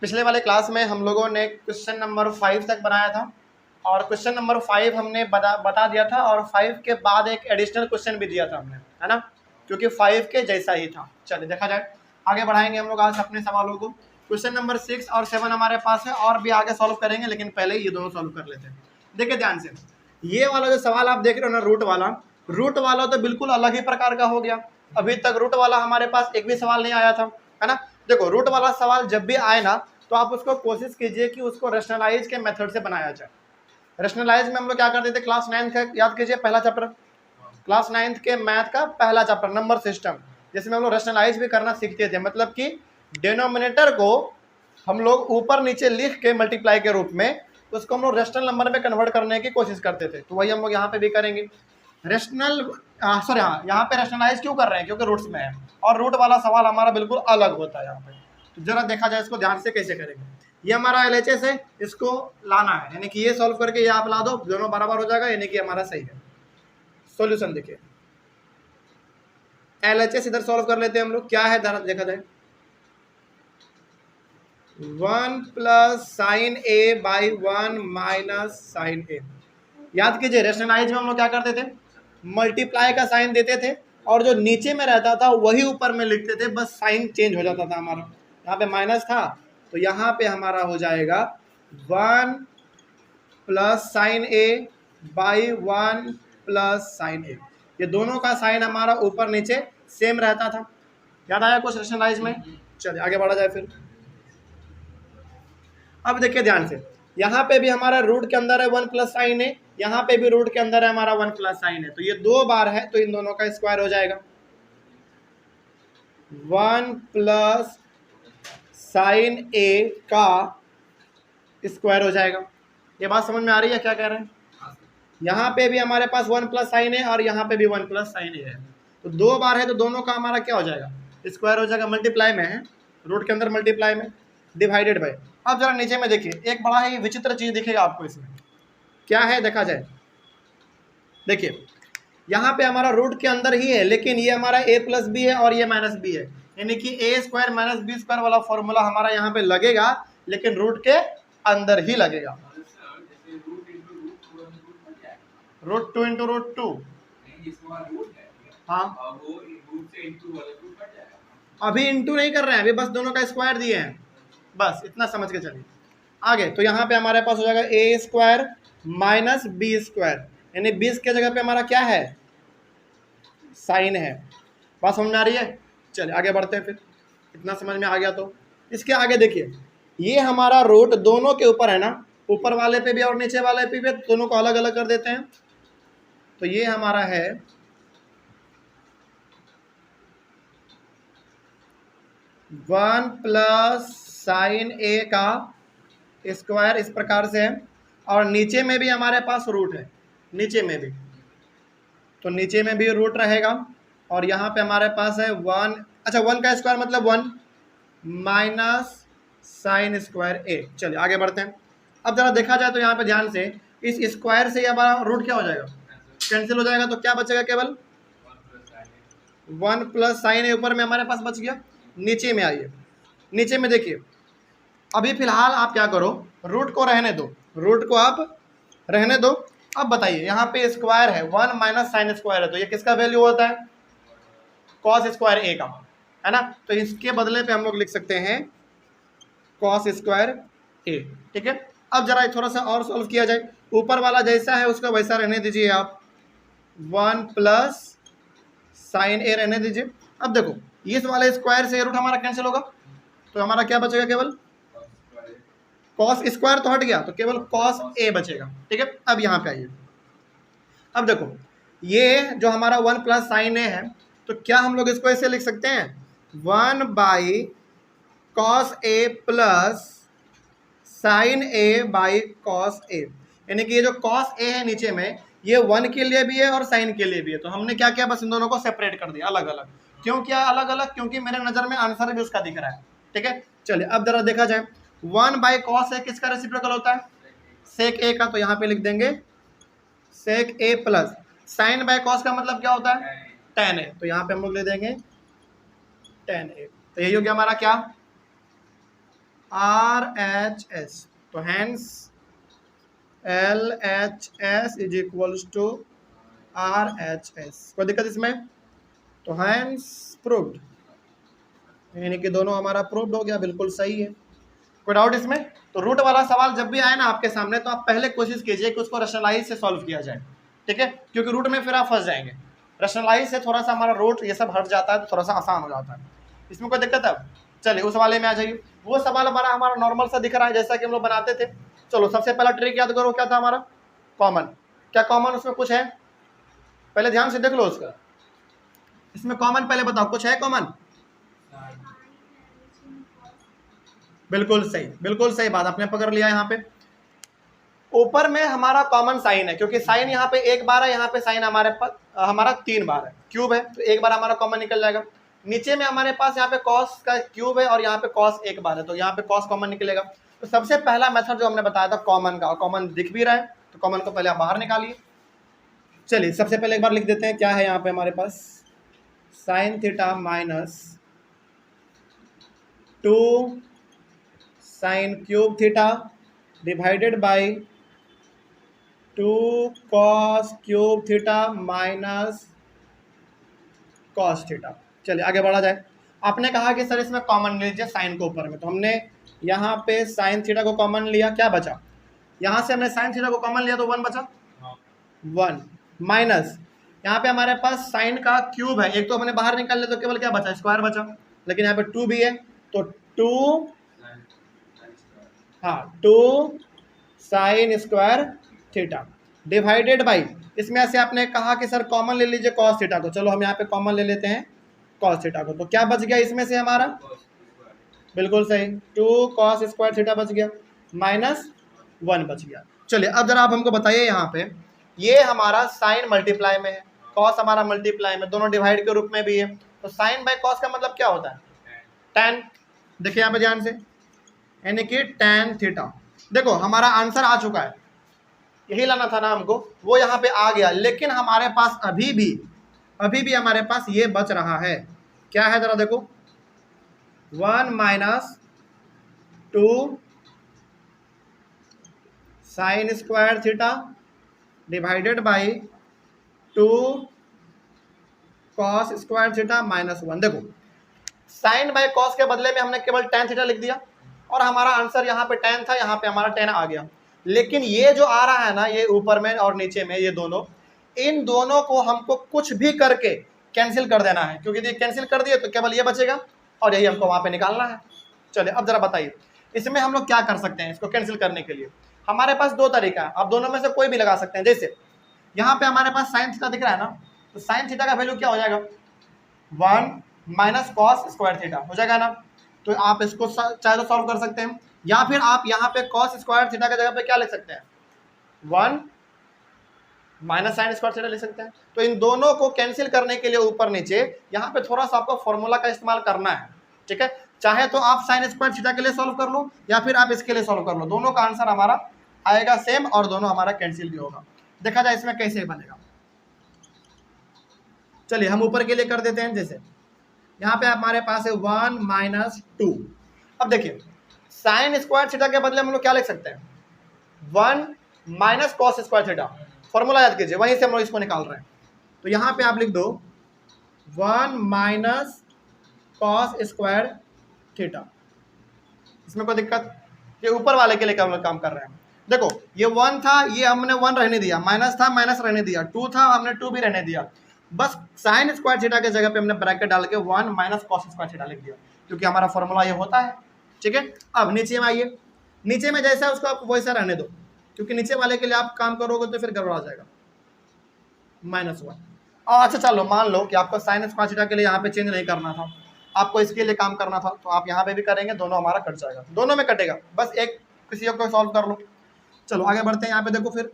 पिछले वाले क्लास में हम लोगों ने क्वेश्चन नंबर 5 तक बनाया था और क्वेश्चन नंबर 5 हमने बता दिया था और 5 के बाद एक एडिशनल क्वेश्चन भी दिया था हमने, है ना, क्योंकि 5 के जैसा ही था। चलिए देखा जाए, आगे बढ़ाएंगे हम लोग आज अपने सवालों को। क्वेश्चन नंबर 6 और 7 हमारे पास है और भी आगे सॉल्व करेंगे, लेकिन पहले ये दोनों सॉल्व कर लेते हैं। देखिए ध्यान से, ये वाला जो सवाल आप देख रहे हो ना, रूट वाला तो बिल्कुल अलग ही प्रकार का हो गया। अभी तक रूट वाला हमारे पास एक भी सवाल नहीं आया था, है ना। देखो, रूट वाला सवाल जब भी आए ना तो आप उसको कोशिश कीजिए कि उसको रैशनलाइज के मेथड से बनाया जाए। रैशनलाइज में हम लोग क्या करते थे, क्लास 9 का याद कीजिए, पहला चैप्टर, क्लास 9 के मैथ का पहला चैप्टर नंबर सिस्टम, जिसमें हम लोग रैशनलाइज भी करना सीखते थे। मतलब कि डिनोमिनेटर को हम लोग ऊपर नीचे लिख के मल्टीप्लाई के रूप में उसको हम लोग रेशनल नंबर में कन्वर्ट करने की कोशिश करते थे। तो वही हम लोग यहाँ पे भी करेंगे। यहाँ पे रैशनलाइज क्यों कर रहे हैं, क्योंकि रूट्स में है और रूट वाला सवाल हमारा बिल्कुल अलग होता है यहाँ पे। तो जरा देखा जाए इसको ध्यान से कैसे करेंगे। ये हमारा LHS है, इसको लाना है, यानी कि ये सॉल्व करके ये आप ला दो, दोनों बराबर हो जाएगा, यानी कि हमारा सही है। सॉल्यूशन देखिए, LHS इधर सॉल्व कर लेते हैं हम लोग। क्या है देखा जाए, 1 plus sine A by 1 minus sine A. याद कीजिए, रैशनलाइज में हम लोग क्या करते थे, मल्टीप्लाई का साइन देते थे और जो नीचे में रहता था वही ऊपर में लिखते थे, बस साइन चेंज हो जाता था हमारा। यहाँ पे माइनस था तो यहाँ पे हमारा हो जाएगा 1 plus sine A by 1 plus sine A. ये दोनों का साइन हमारा ऊपर नीचे सेम रहता था। याद आया कुछ रैशनलाइज में? चलिए आगे बढ़ा जाए फिर। अब देखिए ध्यान से, यहाँ पे भी हमारा रूट के अंदर है 1 प्लस साइन है, यहाँ पे भी रूट के अंदर है हमारा 1 प्लस साइन है, तो ये 2 बार है तो इन दोनों का स्क्वायर हो जाएगा। 1 प्लस साइन ए का स्क्वायर हो जाएगा। ये बात समझ में आ रही है क्या कह रहे हैं? यहाँ पे भी हमारे पास 1 प्लस साइन है और यहाँ पे भी 1 प्लस साइन है, तो 2 बार है तो दोनों का हमारा क्या हो जाएगा, स्क्वायर हो जाएगा। मल्टीप्लाई में है, रूट के अंदर मल्टीप्लाई में, डिवाइडेड बाय। अब जरा नीचे में देखिए, एक बड़ा ही विचित्र चीज दिखेगा आपको इसमें। क्या है देखा जाए, देखिए यहाँ पे हमारा रूट के अंदर ही है, लेकिन ये हमारा a प्लस बी है और ये माइनस बी है, यानी कि a square minus B square वाला फॉर्मूला हमारा यहाँ पे लगेगा, लेकिन रूट के अंदर ही लगेगा। रूट 2 इंटू रूट 2, हाँ अभी इंटू नहीं कर रहे हैं, अभी बस दोनों का स्क्वायर दिए हैं, बस इतना समझ के चलिए आगे। तो यहाँ पे हमारे पास हो जाएगा a square minus B square, यानी 20 के जगह पे हमारा क्या है, साइन है। बात समझ में आ रही है? चलिए आगे बढ़ते हैं फिर, इतना समझ में आ गया तो इसके आगे देखिए, ये हमारा रूट दोनों के ऊपर है ना, ऊपर वाले पे भी और नीचे वाले पे भी, दोनों को अलग अलग कर देते हैं। तो ये हमारा है 1 प्लस साइन ए का स्क्वायर, इस प्रकार से है, और नीचे में भी हमारे पास रूट है, नीचे में भी, तो नीचे में भी रूट रहेगा, और यहाँ पे हमारे पास है 1, अच्छा 1 का स्क्वायर मतलब 1 माइनस साइन स्क्वायर ए। चलिए आगे बढ़ते हैं। अब जरा देखा जाए तो यहाँ पे ध्यान से, इस स्क्वायर से हमारा रूट क्या हो जाएगा, कैंसिल हो जाएगा, तो क्या बचेगा, केवल 1 प्लस साइन ए ऊपर में हमारे पास बच गया। नीचे में आइए, नीचे में देखिए, अभी फिलहाल आप क्या करो, रूट को रहने दो, रूट को आप रहने दो। अब बताइए, यहाँ पे स्क्वायर है 1 माइनस साइन स्क्वायर है, तो ये किसका वैल्यू होता है, कॉस स्क्वायर ए का, है ना। तो इसके बदले पे हम लोग लिख सकते हैं कॉस स्क्वायर ए, ठीक है। अब जरा थोड़ा सा और सॉल्व किया जाए, ऊपर वाला जैसा है उसका वैसा रहने दीजिए आप, 1 प्लस साइन ए रहने दीजिए। अब देखो, इस वाले स्क्वायर से रूट हमारा कैंसिल होगा, तो हमारा क्या बचेगा, केवल कॉस स्क्वायर तो हट गया, तो केवल कॉस ए बचेगा, ठीक है। अब यहाँ पे आइए, अब देखो ये जो हमारा 1 प्लस साइन ए है, तो क्या हम लोग इसको ऐसे लिख सकते हैं, 1 by cos A plus sine A by cos A, यानी कि ये जो कॉस ए है नीचे में, ये 1 के लिए भी है और साइन के लिए भी है, तो हमने क्या किया, बस इन दोनों को सेपरेट कर दिया, अलग अलग। क्यों किया अलग अलग, क्योंकि मेरे नज़र में आंसर भी उसका दिख रहा है, ठीक है। चलिए अब जरा देखा जाए, 1 बाई कॉस ए किसका रेसिप्रोकल होता है, सेक ए का, तो यहाँ पे लिख देंगे सेक ए प्लस साइन बाई कॉस का मतलब क्या होता है, टेन ए, तो यहाँ पे हम लोग ले देंगे टेन ए। तो यही हो गया हमारा क्या, RHS, तो hence LHS is equals to RHS। कोई दिक्कत इसमें? तो हैंस प्रूव्ड, यानी कि दोनों हमारा प्रूव्ड हो गया, बिल्कुल सही है। कोई डाउट इसमें? तो रूट वाला सवाल जब भी आए ना आपके सामने, तो आप पहले कोशिश कीजिए कि उसको रैशनलाइज से सॉल्व किया जाए, ठीक है, क्योंकि रूट में फिर आप फंस जाएंगे। रैशनलाइज से थोड़ा सा हमारा रूट ये सब हट जाता है, तो थोड़ा सा आसान हो जाता है। इसमें कोई दिक्कत है? चलिए उस वाले में आ जाइए। वो सवाल हमारा नॉर्मल सा दिख रहा है, जैसा कि हम लोग बनाते थे। चलो सबसे पहला ट्रिक याद करो, क्या था हमारा? कॉमन। क्या कॉमन उसमें कुछ है? पहले ध्यान से देख लो उसका, इसमें कॉमन पहले बताओ, कुछ है कॉमन? बिल्कुल सही, बिल्कुल सही बात आपने पकड़ लिया। यहाँ पे ऊपर में हमारा कॉमन साइन है, क्योंकि साइन यहाँ पे एक बार है, यहाँ पे साइन हमारे पास हमारा 3 बार है, क्यूब है, तो एक बार हमारा कॉमन निकल जाएगा। नीचे में हमारे पास यहाँ पे कॉस का क्यूब है और यहाँ पे कॉस एक बार है, तो यहाँ पे कॉस कॉमन निकलेगा। तो सबसे पहला मेथड जो हमने बताया था कॉमन का, और कॉमन दिख भी रहा है, तो कॉमन को पहले आप बाहर निकालिए। चलिए सबसे पहले एक बार लिख देते हैं, क्या है यहाँ पे हमारे पास? Sine theta minus 2 sine cube theta divided by 2 cos cube theta minus cos theta. चलिए आगे बढ़ा जाए। आपने कहा कि सर इसमें कॉमन लीजिए साइन को ऊपर में, तो हमने यहाँ पे साइन थीटा को कॉमन लिया, क्या बचा? यहाँ से हमने साइन थीटा को कॉमन लिया तो 1 बचा, 1 माइनस यहाँ पे हमारे पास साइन का क्यूब है, एक तो हमने बाहर निकाल लिया, तो केवल क्या बचा? स्क्वायर बचा। लेकिन यहाँ पे 2 भी है, तो 2 हाँ 2 sine square theta divided by, इसमें से आपने कहा कि सर कॉमन ले लीजिए कॉस थीटा को, चलो हम यहाँ पे कॉमन ले लेते हैं कॉस थीटा को, तो क्या बच गया इसमें से हमारा? बिल्कुल सही, 2 कॉस स्क्वायर थीटा बच गया, माइनस 1 बच गया। चलिए अब जरा आप हमको बताइए, यहाँ पे ये हमारा साइन मल्टीप्लाई में है, कॉस हमारा मल्टीप्लाई में, दोनों डिवाइड के रूप में भी है, तो साइन बाई कॉस का मतलब क्या होता है? tan। देखिए यहाँ पे ध्यान से, यानी कि tan थीटा। देखो हमारा आंसर आ चुका है, यही लाना था ना हमको, वो यहाँ पे आ गया, लेकिन हमारे पास अभी भी हमारे पास ये बच रहा है, क्या है जरा देखो, 1 minus 2 sine square theta divided by 2 cos square theta minus 1। देखो साइन बाय कॉस के बदले में हमने केवल tan थीटा लिख दिया, और हमारा आंसर यहाँ पे tan था, यहाँ पे हमारा tan आ गया। लेकिन ये जो आ रहा है ना, ये ऊपर में और नीचे में, ये दोनों, इन दोनों को हमको कुछ भी करके कैंसिल कर देना है, क्योंकि ये कैंसिल कर दिए तो केवल ये बचेगा, और यही हमको वहाँ पे निकालना है। चलिए अब जरा बताइए इसमें हम लोग क्या कर सकते हैं इसको कैंसिल करने के लिए? हमारे पास 2 तरीका है, आप दोनों में से कोई भी लगा सकते हैं। जैसे यहाँ पे हमारे पास साइन थीटा दिख रहा है ना, तो साइन थीटा का वैल्यू क्या हो जाएगा? 1 माइनस कॉस स्क्वायर थीटा हो जाएगा ना, तो आप इसको चाहे तो सॉल्व कर सकते हैं, या फिर आप यहाँ पे कॉस स्क्वायर थीटा की जगह पे क्या लिख सकते हैं? 1 माइनस साइन स्क्वायर थीटा लिख सकते हैं। तो इन दोनों को कैंसिल करने के लिए ऊपर नीचे यहाँ पे थोड़ा सा आपको फॉर्मूला का इस्तेमाल करना है, ठीक है। चाहे तो आप साइन स्क्वायर थीटा के लिए सॉल्व कर लो, या फिर आप इसके लिए सॉल्व कर लो, दोनों का आंसर हमारा आएगा सेम, और दोनों हमारा कैंसिल भी होगा। देखा जाए इसमें कैसे बनेगा। चलिए हम ऊपर के लिए कर देते हैं। जैसे यहाँ पे हमारे पास है 1 माइनस 2। अब देखिए साइन स्क्वायर थीटा के बदले हम लोग क्या लिख सकते हैं? 1 minus cos square theta. Formula याद कीजिए, वहीं से हम लोग इसको निकाल रहे हैं। तो यहाँ पे आप लिख दो 1 माइनस कॉस स्क्वायर थीटा। इसमें कोई दिक्कत? ये ऊपर वाले के लिए हम लोग काम कर रहे हैं। देखो ये 1 था, ये हमने 1 रहने दिया, माइनस था माइनस रहने दिया, 2 था हमने 2 भी रहने दिया, बस साइन स्क्वायर थीटा के जगह पे हमने ब्रैकेट डाल के 1 माइनस कॉस स्क्वायर थीटा लिख दिया, क्योंकि हमारा फॉर्मूला ये होता है, ठीक है। अब नीचे में आइए, नीचे में जैसा है उसको आप वैसा रहने दो, क्योंकि नीचे वाले के लिए आप काम करोगे तो फिर गड़बड़ा जाएगा। -1। अच्छा चलो मान लो कि आपको साइन स्क्वायर थीटा के लिए यहाँ पे चेंज नहीं करना था, आपको इसके लिए काम करना था, तो आप यहाँ पे भी करेंगे, दोनों हमारा कट जाएगा, दोनों में कटेगा, बस एक किसी को सॉल्व कर लो। चलो आगे बढ़ते हैं। यहाँ पे देखो फिर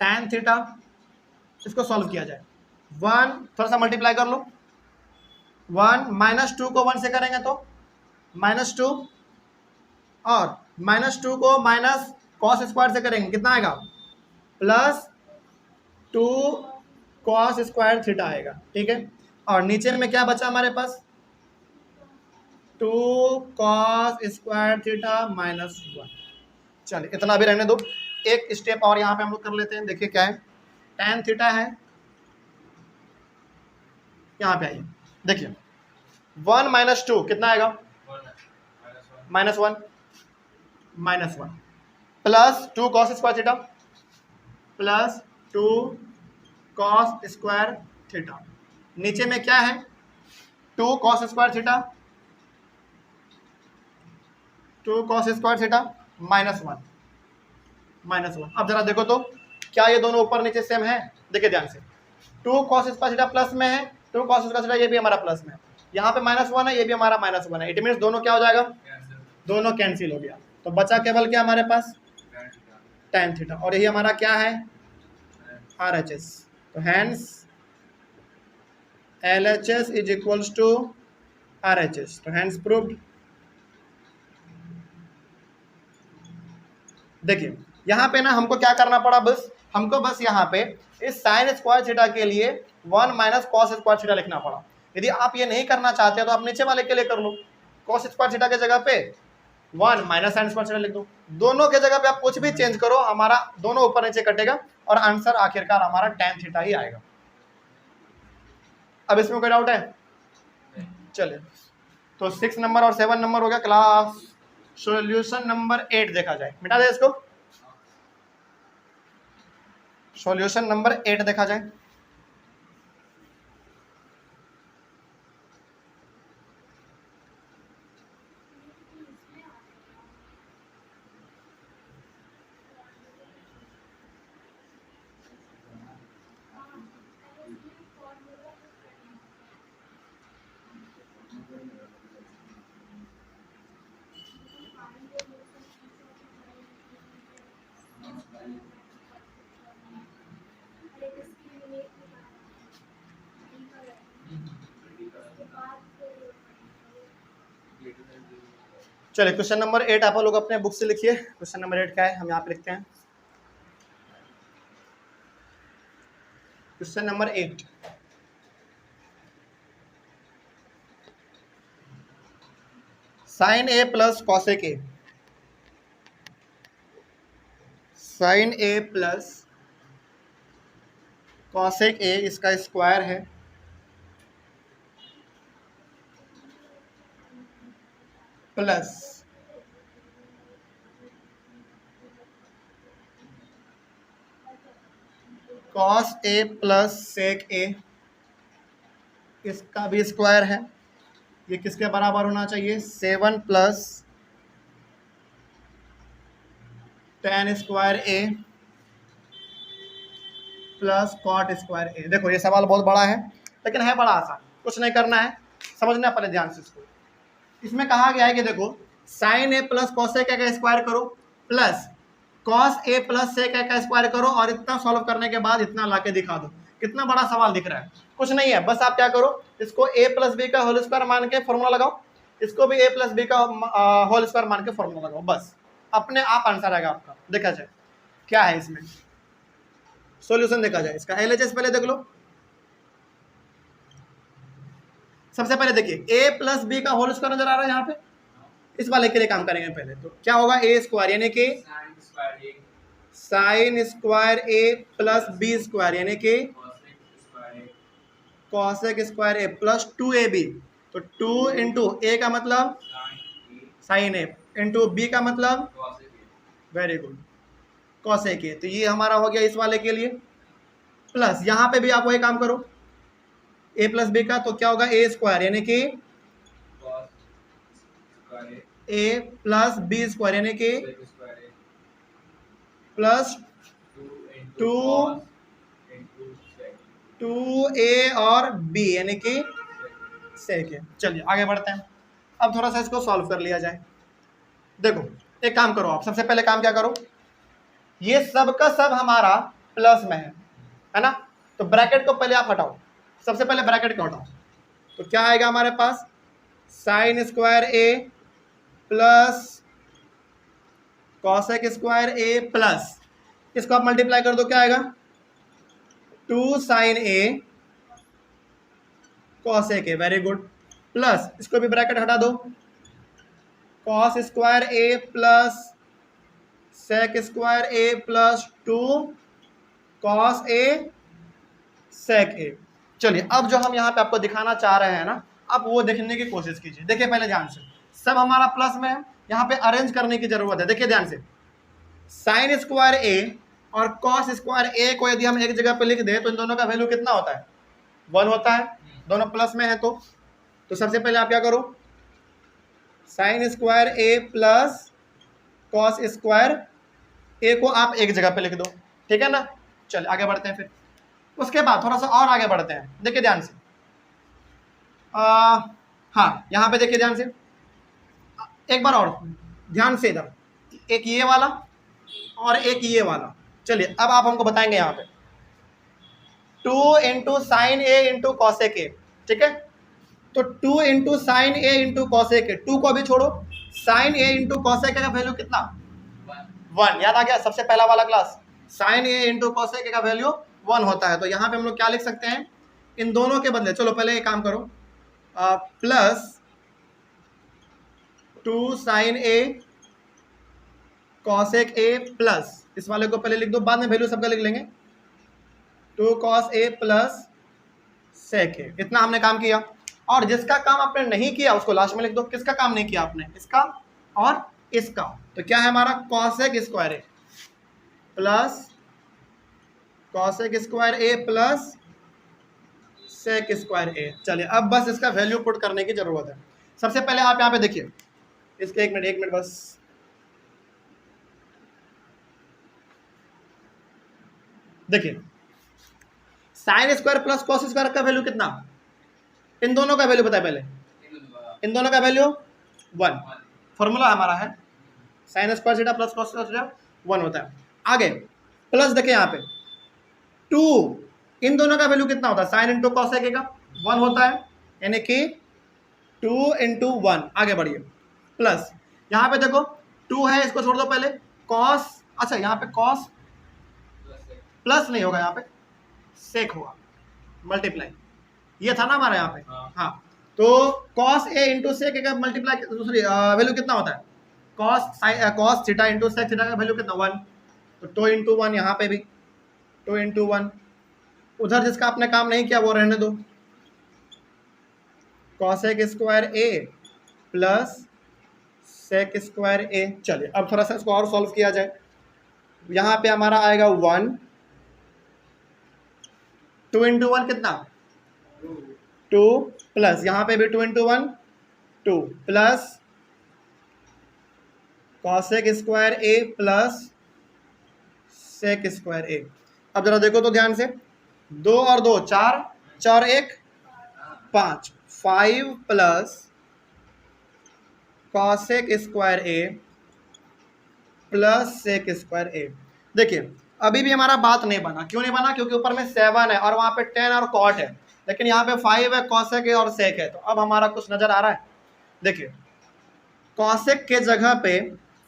tan थीटा, इसको सॉल्व किया जाए, 1 थोड़ा सा मल्टीप्लाई कर लो, 1 माइनस 2 को 1 से करेंगे तो -2, और -2 को माइनस कॉस स्क्वायर से करेंगे कितना आएगा? +2 कॉस स्क्वायर थीटा आएगा, ठीक है। और नीचे में क्या बचा हमारे पास? 2 cos स्क्वायर थीटा -1। चलिए इतना भी रहने दो। एक स्टेप और यहाँ पे हम लोग कर लेते हैं। देखिए क्या है, tan थीटा है, यहाँ पे आइए देखिए 1 - 2 कितना आएगा, -1 plus 2 cos square theta plus 2 cos square theta. नीचे में क्या है, 2 cos square theta, 2 cos square theta -1। अब जरा देखो तो क्या ये दोनों ऊपर नीचे सेम है, देखिए ध्यान से। 2 cos स्क्वायर थीटा प्लस में है, 2 cos स्क्वायर थीटा ये भी हमारा प्लस में है, यहाँ पे -1 है, ये भी हमारा -1 है। इट मीन्स दोनों क्या हो जाएगा, दोनों कैंसिल हो गया। तो बचा केवल क्या हमारे पास, tan थीटा, और यही हमारा क्या है, RHS। तो hence LHS is equals to RHS। तो हैंस प्रूव्ड। देखिए यहाँ पे ना हमको क्या करना पड़ा, हमको बस यहाँ पे इस साइन स्क्वायर थीटा के लिए 1 - cos स्क्वायर थीटा लिखना पड़ा। यदि आप ये नहीं करना चाहते तो आप नीचे वाले के लिए कर लो, cos स्क्वायर थीटा के जगह पे 1 - sin स्क्वायर थीटा लिख दो। दोनों के जगह पे आप कुछ भी चेंज करो, हमारा दोनों ऊपर नीचे कटेगा और आंसर आखिरकार हमारा tan थीटा ही आएगा। अब इसमें कोई डाउट है, चलिए। तो 6 नंबर और 7 नंबर हो गया। क्लास सॉल्यूशन नंबर 8 देखा जाए, मिटा दे इसको। सॉल्यूशन नंबर 8 देखा जाए। चलिए क्वेश्चन नंबर 8 आप लोग अपने बुक से लिखिए। क्वेश्चन नंबर 8 क्या है, हम यहाँ पे लिखते हैं। Question number 8, sine A plus cosec A, sine A plus cosec A इसका स्क्वायर है plus cos A plus sec A इसका भी स्क्वायर है। ये किसके बराबर होना चाहिए, 7 plus tan square A plus cot square A. देखो ये सवाल बहुत बड़ा है लेकिन है बड़ा आसान, कुछ नहीं करना है, समझना पहले ध्यान से इसको। इसमें कहा गया है कि देखो sine A plus cosec A का स्क्वायर करो plus cos A plus sec A का स्क्वायर करो और इतना सॉल्व करने के बाद इतना लाके दिखा दो। कितना बड़ा सवाल दिख रहा है, कुछ नहीं है, बस आप क्या करो, इसको a प्लस बी का होल स्क्वायर मान के फॉर्मूला लगाओ, इसको भी a प्लस बी का होल स्क्वायर मान के फॉर्मूला लगाओ, बस अपने आप आंसर आएगा आपका। देखा जाए क्या है इसमें सॉल्यूशन, देखा जाए इसका LHS पहले देख लो। सबसे पहले देखिए a प्लस बी का होल स्क्वायर नजर आ रहा है यहाँ पे, इस वाले के लिए काम करेंगे पहले। तो क्या होगा, a स्क्वायर यानी कि sine square a plus B square यानी कि cosec square A plus 2ab। तो 2 इंटू ए का मतलब साइन ए इंटू बी का मतलब, वेरी गुड, कॉसेक ए। तो ये हमारा हो गया इस वाले के लिए। प्लस यहाँ पे भी आप वही काम करो, a प्लस बी का, तो क्या होगा a स्क्वायर यानी कि a प्लस बी स्क्वायर यानी कि प्लस 2a और b यानी कि सेक है। चलिए आगे बढ़ते हैं, अब थोड़ा सा इसको सॉल्व कर लिया जाए। देखो एक काम करो, आप सबसे पहले काम क्या करो, ये सब का सब हमारा प्लस में है ना, तो ब्रैकेट को पहले आप हटाओ, सबसे पहले ब्रैकेट को हटाओ। तो क्या आएगा हमारे पास, sine square A plus cosec square A plus, इसको आप मल्टीप्लाई कर दो, क्या आएगा 2 sine A cosec A, very good, plus इसको भी ब्रैकेट हटा दो, cos square A plus sec square A plus 2 cos A sec A. चलिए अब जो हम यहाँ पे आपको दिखाना चाह रहे हैं ना, अब वो देखने की कोशिश कीजिए। देखिए पहले ध्यान से, सब हमारा प्लस में है, यहाँ पे अरेंज करने की जरूरत है। देखिए ध्यान से, साइन स्क्वायर ए और कॉस स्क्वायर ए को यदि हम एक जगह पे लिख दें तो इन दोनों का वैल्यू कितना होता है? 1 होता है। दोनों प्लस में है तो सबसे पहले आप क्या करो, sign square A plus cos square ए को आप एक जगह पे लिख दो, ठीक है ना। चलिए आगे बढ़ते हैं। फिर उसके बाद थोड़ा सा और आगे बढ़ते हैं। देखिए ध्यान से, हाँ यहाँ पे देखिए ध्यान से, एक बार और ध्यान से, इधर एक ये वाला और एक ये वाला। चलिए अब आप हमको बताएंगे यहाँ पे 2 into sine A into cosec A, ठीक है। तो 2 into sine A into cosec A, 2 को अभी छोड़ो, sine A into cosec A का वैल्यू कितना? 1। याद आ गया सबसे पहला वाला class, sine A into cosec A का वैल्यू 1 होता है। तो यहाँ पे हम लोग क्या लिख सकते हैं इन दोनों के बदले? चलो पहले एक काम करो, plus 2 sine A cosec A plus, इस वाले को पहले लिख दो, बाद में वैल्यू सबका लिख लेंगे, 2 कॉस ए प्लस सेक ए। इतना हमने काम किया। और जिसका काम आपने नहीं किया उसको लास्ट में लिख दो। किसका काम नहीं किया आपने? इसका और इसका। तो क्या है हमारा? Cosec square A plus cosec square A plus sec square ए। चलिए अब बस इसका वैल्यू पुट करने की जरूरत है। सबसे पहले आप यहाँ पे देखिए, इसके एक मिनट बस, देखिए sine square plus cos square का वैल्यू कितना? इन दोनों का वैल्यू बताए पहले, इन दोनों का वैल्यू 1। फॉर्मूला हमारा है sine square theta plus cos square theta 1 होता है। आगे प्लस देखिए यहाँ पे 2, इन दोनों का वैल्यू कितना होता है? साइन इंटू कॉस का 1 होता है, यानी कि 2 इंटू 1। आगे बढ़िए, प्लस यहाँ पे देखो 2 है, इसको छोड़ दो पहले, कॉस, अच्छा यहाँ पे कॉस प्लस नहीं होगा, यहाँ पे सेक होगा, मल्टीप्लाई, ये था ना हमारे यहाँ पे। हाँ तो कॉस ए इंटू सेक का मल्टीप्लाई, दूसरी वैल्यू कितना होता है? Cos theta into sec theta का वैल्यू कितना? 1। तो 2 इंटू 1, यहाँ पे भी 2 इंटू 1। उधर जिसका आपने काम नहीं किया वो रहने दो, cosec square A plus sec square ए। चलिए अब थोड़ा सा इसको और सॉल्व किया जाए। यहाँ पे हमारा आएगा 1, 2 इंटू 1 कितना? 2, प्लस यहाँ पे भी 2 into 1 2, plus cosec square A plus sec square A. अब जरा देखो तो ध्यान से, 2 और 2 4, 4 1 5, 5 plus cosec square A plus sec square ए। देखिए अभी भी हमारा बात नहीं बना। क्यों नहीं बना? क्योंकि ऊपर में 7 है और वहाँ पे 10 और कॉट है, लेकिन यहाँ पे 5 है, कॉसेक है और सेक है। तो अब हमारा कुछ नजर आ रहा है। देखिए कॉसेक के जगह पे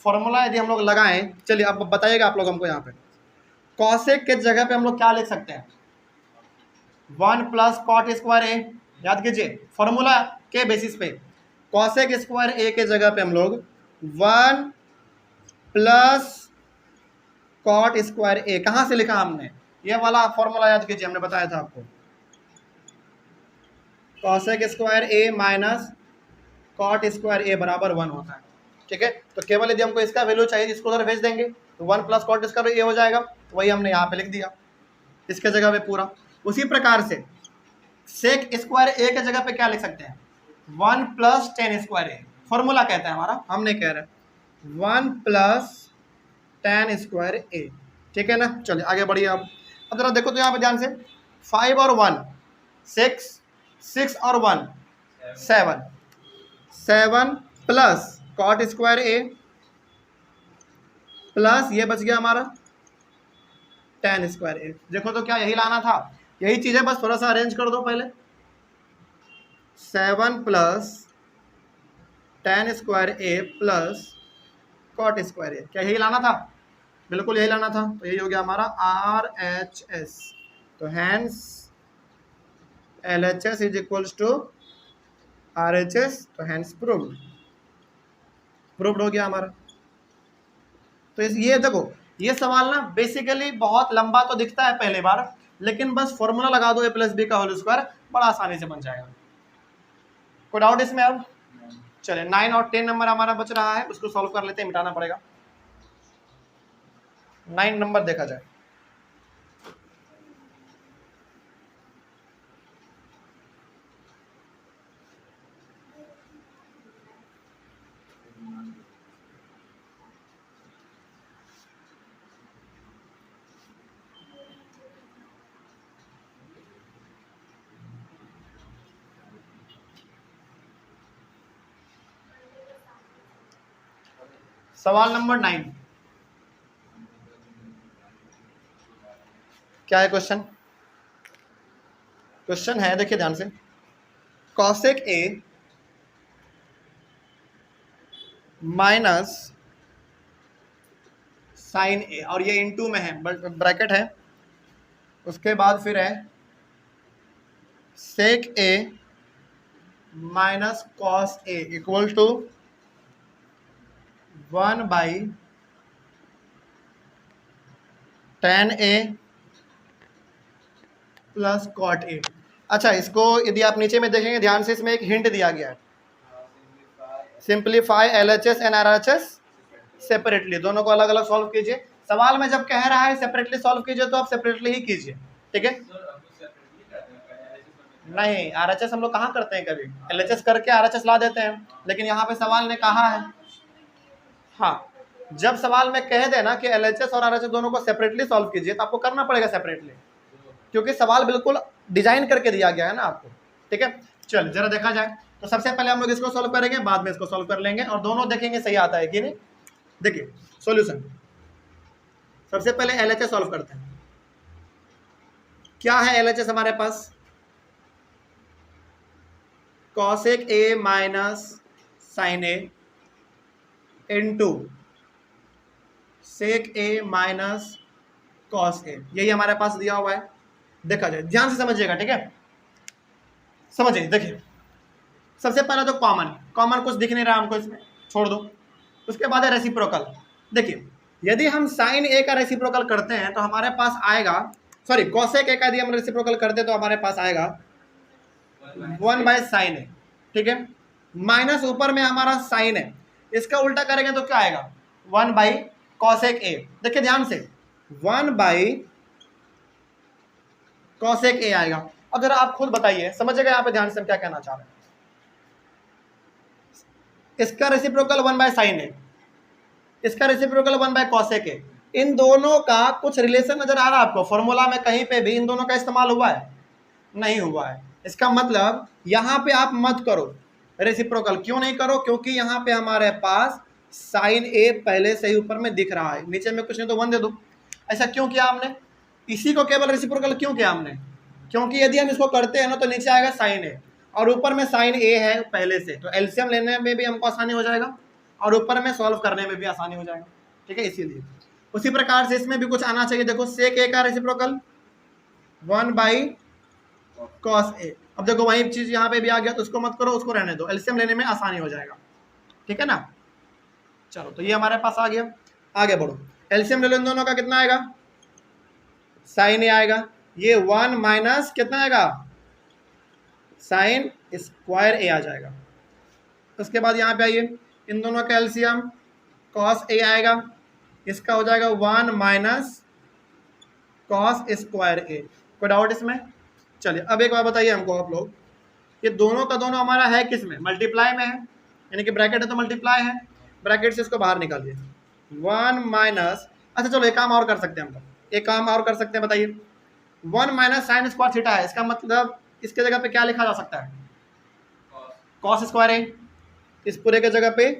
फॉर्मूला यदि हम लोग लगाएं, चलिए अब बताइएगा आप लोग हमको। यहाँ पे कॉसेक के जगह पे हम लोग क्या लिख सकते हैं? 1 प्लस कॉट स्क्वायर ए। याद कीजिए फॉर्मूला के बेसिस पे कॉसेक स्क्वायर ए के जगह पे हम लोग 1 प्लस कॉट स्क्वायर ए। कहाँ से लिखा हमने? ये वाला फॉर्मूला याद कीजिए, हमने बताया था आपको, cosec square A minus cot square ए बराबर 1 होता है। ठीक है, तो केवल यदि हमको इसका वैल्यू चाहिए, इसको उधर भेज देंगे तो 1 प्लस कॉट स्क्वायर ए हो जाएगा। वही हमने यहाँ पे लिख दिया इसके जगह पे पूरा। उसी प्रकार से सेक स्क्वायर ए के जगह पे क्या लिख सकते हैं? 1 प्लस टेन स्क्वायर ए। फॉर्मूला कहता है हमारा, हम नहीं कह रहे। 1 प्लस टेन स्क्वायर ए, ठीक है ना। चलिए आगे बढ़िए। अब जरा देखो तो यहाँ पे ध्यान से, 5 और 1 6, 6 और 1 7, 7 plus cot square A plus ये बच गया हमारा टेन स्क्वायर ए। देखो तो क्या यही लाना था? यही चीज़ है, बस थोड़ा सा अरेंज कर दो पहले। 7 plus ten square A plus cot square ए, क्या यही लाना था? बिल्कुल यही लाना था। तो यही हो गया हमारा RHS। तो hence LHS is equals to RHS। तो हैंस प्रूव्ड। प्रूव्ड हो गया हमारा। तो ये देखो, ये सवाल ना बेसिकली बहुत लंबा तो दिखता है पहले बार, लेकिन बस फॉर्मूला लगा दो a+b का होल स्क्वायर, बड़ा आसानी से बन जाएगा। कोई डाउट इसमें अब? चलिए 9 और 10 नंबर हमारा बच रहा है, उसको सॉल्व कर लेते हैं, मिटाना पड़ेगा। 9 नंबर देखा जाए। सवाल नंबर 9 क्या है क्वेश्चन? क्वेश्चन है, देखिए ध्यान से, कॉसेक ए माइनस साइन ए, और ये इनटू में है, ब्रैकेट है, उसके बाद फिर है sec A minus cos A equal to 1/tan A plus cot A. अच्छा, इसको यदि आप नीचे में देखेंगे ध्यान से, इसमें एक हिंट दिया गया है, simplify LHS and RHS separately, दोनों को अलग अलग सॉल्व कीजिए। सवाल में जब कह रहा है सेपरेटली सॉल्व कीजिए तो आप सेपरेटली ही कीजिए, ठीक है? नहीं, RHS हम लोग कहाँ करते हैं, कभी LHS करके RHS ला देते हैं, लेकिन यहाँ पे सवाल ने कहा है, हाँ, जब सवाल में कह दे ना कि LHS और RHS दोनों को सेपरेटली सॉल्व कीजिए तो आपको करना पड़ेगा सेपरेटली, क्योंकि सवाल बिल्कुल डिजाइन करके दिया गया है ना आपको, ठीक है? चल जरा देखा जाए, तो सबसे पहले हम लोग इसको सॉल्व करेंगे, बाद में इसको सॉल्व कर लेंगे, और दोनों देखेंगे सही आता है कि नहीं। देखिए सॉल्यूशन, सबसे पहले LHS सॉल्व करते हैं। क्या है LHS हमारे पास? Cosec A minus sine A into sec A minus cos A, यही हमारे पास दिया हुआ है। देखा जाए, ध्यान से समझिएगा, ठीक है? समझिए, देखिए सबसे पहले तो कॉमन कुछ दिख नहीं रहा हमको, इसमें छोड़ दो। उसके बाद है रेसिप्रोकल। देखिए यदि हम साइन ए का रेसिप्रोकल करते हैं तो हमारे पास आएगा, सॉरी कॉसेक ए का यदि हम रेसिप्रोकल करते हैं तो हमारे पास आएगा 1/sin ए, ठीक है? माइनस ऊपर में हमारा साइन है, इसका उल्टा करेंगे तो क्या आएगा? 1/cosec ए। देखिए ध्यान से, 1/cosec ए आएगा। अब जरा आप खुद बताइए, समझिएगा यहाँ पे ध्यान से हम क्या कहना चाह रहे हैं। इसका रेसिप्रोकल 1/sin ए, इसका रेसिप्रोकल 1/cosec ए, इन दोनों का कुछ रिलेशन नजर आ रहा है आपको? फॉर्मूला में कहीं पे भी इन दोनों का इस्तेमाल हुआ है? नहीं हुआ है। इसका मतलब यहाँ पे आप मत करो रेसिप्रोकल। क्यों नहीं करो? क्योंकि यहाँ पे हमारे पास साइन ए पहले से ही ऊपर में दिख रहा है, नीचे में कुछ नहीं तो 1 दे दो। ऐसा क्यों किया हमने? इसी को केवल रेसिप्रोकल क्यों किया हमने? क्योंकि यदि हम इसको करते हैं ना तो नीचे आएगा साइन ए, और ऊपर में साइन ए है पहले से, तो एलसीएम लेने में भी हमको आसानी हो जाएगा और ऊपर में सॉल्व करने में भी आसानी हो जाएगा, ठीक है? इसीलिए उसी प्रकार से इसमें भी कुछ आना चाहिए। देखो सेक ए का रेसिप्रोकल 1/cos ए। अब देखो वही चीज यहाँ पे भी आ गया, तो उसको मत करो, उसको रहने दो, एलसीएम लेने में आसानी हो जाएगा, ठीक है ना? चलो तो ये हमारे पास आ गया, आगे बढ़ो। एलसीएम ले लो इन दोनों का, कितना आएगा? साइन ए आएगा, ये 1 माइनस कितना आएगा? साइन स्क्वायर ए आ जाएगा। उसके बाद यहाँ पे आइए, इन दोनों का एलसीएम कॉस ए आएगा, इसका हो जाएगा 1 माइनस कॉस स्क्वायर ए। कोई डाउट इसमें? चलिए अब एक बार बताइए हमको आप लोग, ये दोनों का दोनों हमारा है किस में? मल्टीप्लाई में है, यानी कि ब्रैकेट है तो मल्टीप्लाई है, ब्रैकेट से इसको बाहर निकालिए 1 माइनस, अच्छा चलो एक काम और कर सकते हैं हम लोग, एक काम और कर सकते हैं, बताइए 1 माइनस साइन स्क्वायर थीटा है, इसका मतलब इसके जगह पे क्या लिखा जा सकता है? कॉस स्क्वायर ए, इस पूरे के जगह पे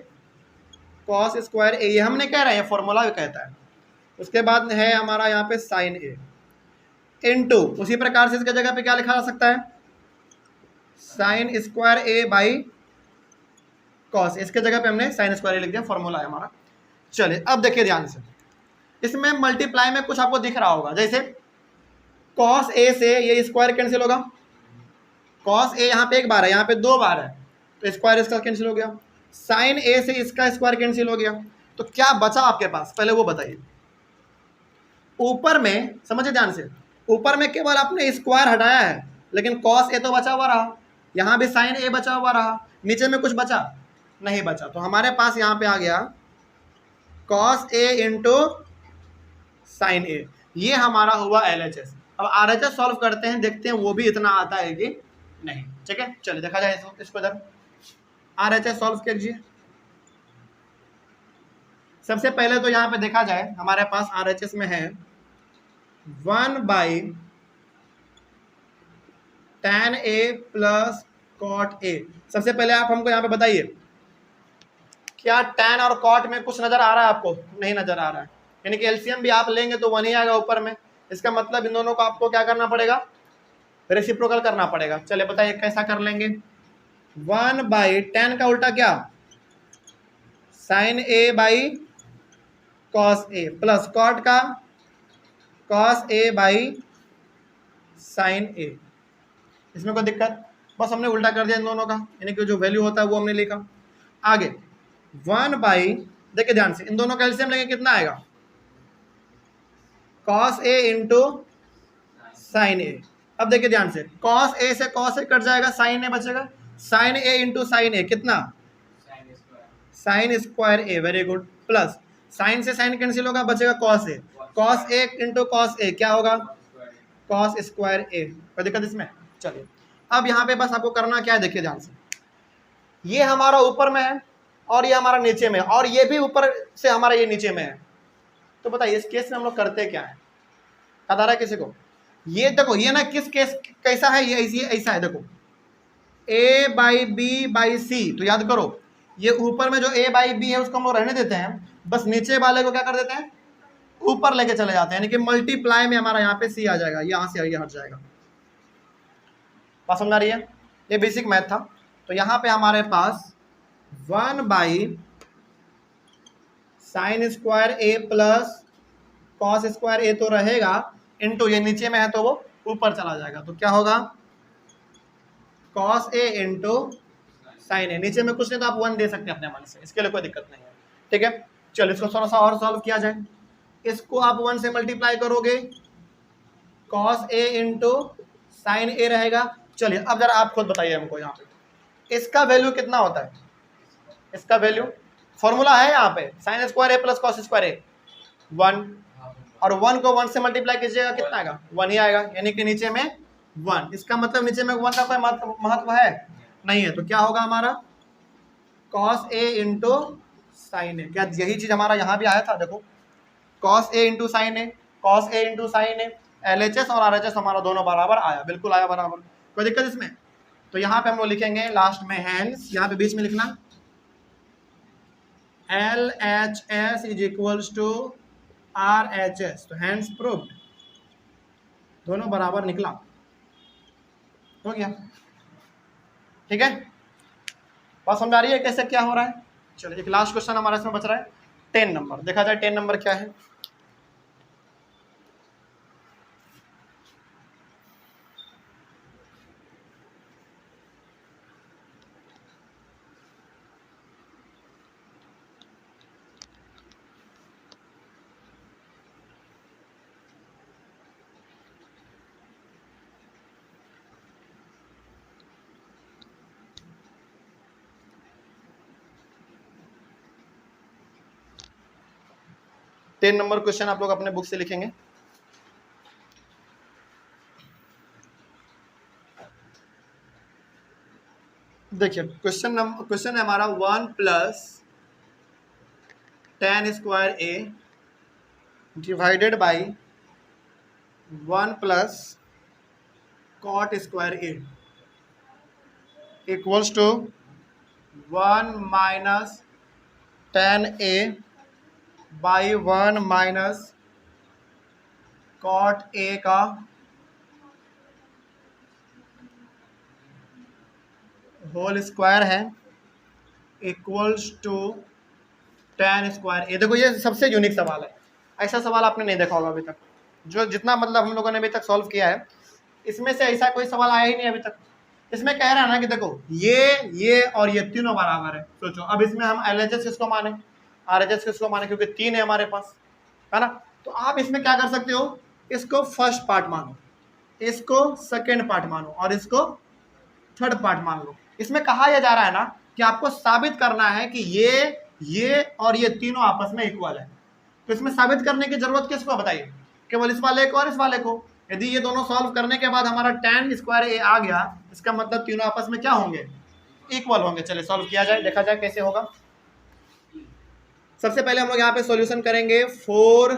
कॉस स्क्वायर ए, ये हम नहीं कह रहे हैं, फॉर्मूला भी कहता है। उसके बाद है हमारा यहाँ पे साइन ए इनटू, उसी प्रकार से इसके जगह पे क्या लिखा जा सकता है? Sign square A by cos, इसके जगह पे हमने साइन स्क्वायर ए लिख दिया, फॉर्मूला है हमारा। चलिए अब देखिए ध्यान से, इसमें मल्टीप्लाई में कुछ आपको दिख रहा होगा, जैसे कॉस ए से ये स्क्वायर कैंसिल होगा, कॉस ए यहाँ पे एक बार है, यहाँ पे 2 बार है, तो स्क्वायर इसका कैंसिल हो गया। साइन ए से इसका स्क्वायर कैंसिल हो गया, तो क्या बचा आपके पास, पहले वो बताइए। ऊपर में समझिए ध्यान से, ऊपर में केवल आपने स्क्वायर हटाया है, लेकिन कॉस ए तो बचा हुआ रहा, यहाँ भी साइन ए बचा हुआ रहा, नीचे में कुछ बचा नहीं बचा, तो हमारे पास यहाँ पे आ गया cos A into sine A, ये हमारा हुआ LHS। अब RHS सॉल्व करते हैं, देखते हैं वो भी इतना आता है कि नहीं। ठीक है, चलिए देखा जाए इसको इधर RHS सॉल्व कीजिए। सबसे पहले तो यहाँ पे देखा जाए हमारे पास RHS में है 1/tan A प्लस कॉट ए। सबसे पहले आप हमको यहाँ पे बताइए, क्या tan और cot में कुछ नजर आ रहा है आपको? नहीं नजर आ रहा है, यानी कि एलसीएम भी आप लेंगे तो 1 ही आएगा ऊपर में। इसका मतलब इन दोनों को आपको क्या करना पड़ेगा, रेसिप्रोकल करना पड़ेगा। चलिए बताइए कैसा कर लेंगे। 1/tan का उल्टा क्या, sine A by cos A, plus cot का cos A by sine A. इसमें कोई दिक्कत, बस हमने उल्टा कर दिया इन दोनों का, यानी कि जो वैल्यू होता है वो हमने लिखा। आगे 1/, देखिए ध्यान से, इन दोनों का एलसीएम लेंगे कितना आएगा, कॉस ए इंटू साइन ए। अब देखिए ध्यान से, कॉस ए से कॉस ए कट जाएगा, साइन ए बचेगा, साइन ए इंटू साइन ए कितना, साइन स्क्वायर ए, वेरी गुड, प्लस साइन से साइन कैंसिल होगा, बचेगा cos A, cos A into cos A क्या होगा, कॉस स्क्वायर ए। कोई दिक्कत इसमें? चलिए अब यहाँ पे बस आपको करना क्या है, देखिए ध्यान से, ये हमारा ऊपर में है और ये हमारा नीचे में है, और ये भी ऊपर से हमारा ये नीचे में है। तो बताइए इस केस में हम लोग करते क्या है, याद आ रहा है किसी को? ये देखो, ये ना किस केस कैसा है, ये ऐसा है, देखो a बाई बी बाई सी, तो याद करो ये ऊपर में जो a बाई बी है उसको हम लोग रहने देते हैं, बस नीचे वाले को क्या कर देते हैं, ऊपर लेके चले जाते हैं, यानी कि मल्टीप्लाई में हमारा यहाँ पे c आ जाएगा, यहाँ से ये हट जाएगा। बात समझ आ रही है? ये बेसिक मैथ था। तो यहाँ पे हमारे पास 1/sin square A plus cos square A तो रहेगा, इंटू ये नीचे में है तो वो ऊपर चला जाएगा, तो क्या होगा, कॉस ए इंटू साइन ए। नीचे में कुछ नहीं तो आप 1 दे सकते हैं अपने मन से, इसके लिए कोई दिक्कत नहीं है। ठीक है, चलो इसको थोड़ा सा और सॉल्व किया जाए। इसको आप 1 से मल्टीप्लाई करोगे, कॉस ए इंटू साइन ए रहेगा। चलिए अब जरा आप खुद बताइए हमको, यहाँ पे इसका वैल्यू कितना होता है, इसका वैल्यू फॉर्मूला है यहाँ पे, sign square A plus cos square ए 1, और 1 को 1 से मल्टीप्लाई कीजिएगा कितना आएगा, 1 ही आएगा, यानी कि नीचे में 1। इसका मतलब नीचे में 1 का कोई महत्व है नहीं है, तो क्या होगा हमारा, कॉस ए इंटू साइन ए। क्या यही चीज हमारा यहाँ भी आया था, देखो cos A into sine A, cos A into sine A, LHS और RHS हमारा दोनों बराबर आया, बिल्कुल आया बराबर, कोई दिक्कत इसमें? तो यहाँ पे हम लोग लिखेंगे लास्ट में हैंस, यहाँ पे बीच में लिखना LHS is equals to RHS, तो हैंस प्रूव्ड, दोनों बराबर निकला, हो गया। ठीक है, बात समझ आ रही है कैसे क्या हो रहा है? चलिए एक लास्ट क्वेश्चन हमारा इसमें बच रहा है, 10 नंबर। देखा जाए 10 नंबर क्या है। टेन नंबर क्वेश्चन आप लोग अपने बुक से लिखेंगे। देखिए क्वेश्चन है हमारा 1 plus tan square A divided by 1 plus cot square A equals to 1 minus tan A by 1 minus cot A का होल स्क्वायर है equals to tan square A. देखो ये सबसे यूनिक सवाल है, ऐसा सवाल आपने नहीं देखा होगा अभी तक, जो जितना मतलब हम लोगों ने अभी तक सॉल्व किया है इसमें से ऐसा कोई सवाल आया ही नहीं अभी तक। इसमें कह रहा है ना कि देखो ये और ये तीनों बराबर है। सोचो अब इसमें हम LHS किसको माने, RHS किसको माने, क्योंकि 3 है हमारे पास, है ना। तो आप इसमें क्या कर सकते हो, इसको फर्स्ट पार्ट मानो, इसको सेकेंड पार्ट मानो और इसको थर्ड पार्ट मान लो। इसमें कहा यह जा रहा है ना कि आपको साबित करना है कि ये और ये तीनों आपस में इक्वल है। तो इसमें साबित करने की जरूरत किसको है बताइए, केवल इस वाले को और इस वाले को। यदि ये दोनों सॉल्व करने के बाद हमारा tan स्क्वायर a आ गया, इसका मतलब तीनों आपस में क्या होंगे, इक्वल होंगे। चलिए सॉल्व किया जाए, देखा जाए कैसे होगा। सबसे पहले हम लोग यहाँ पे सॉल्यूशन करेंगे फॉर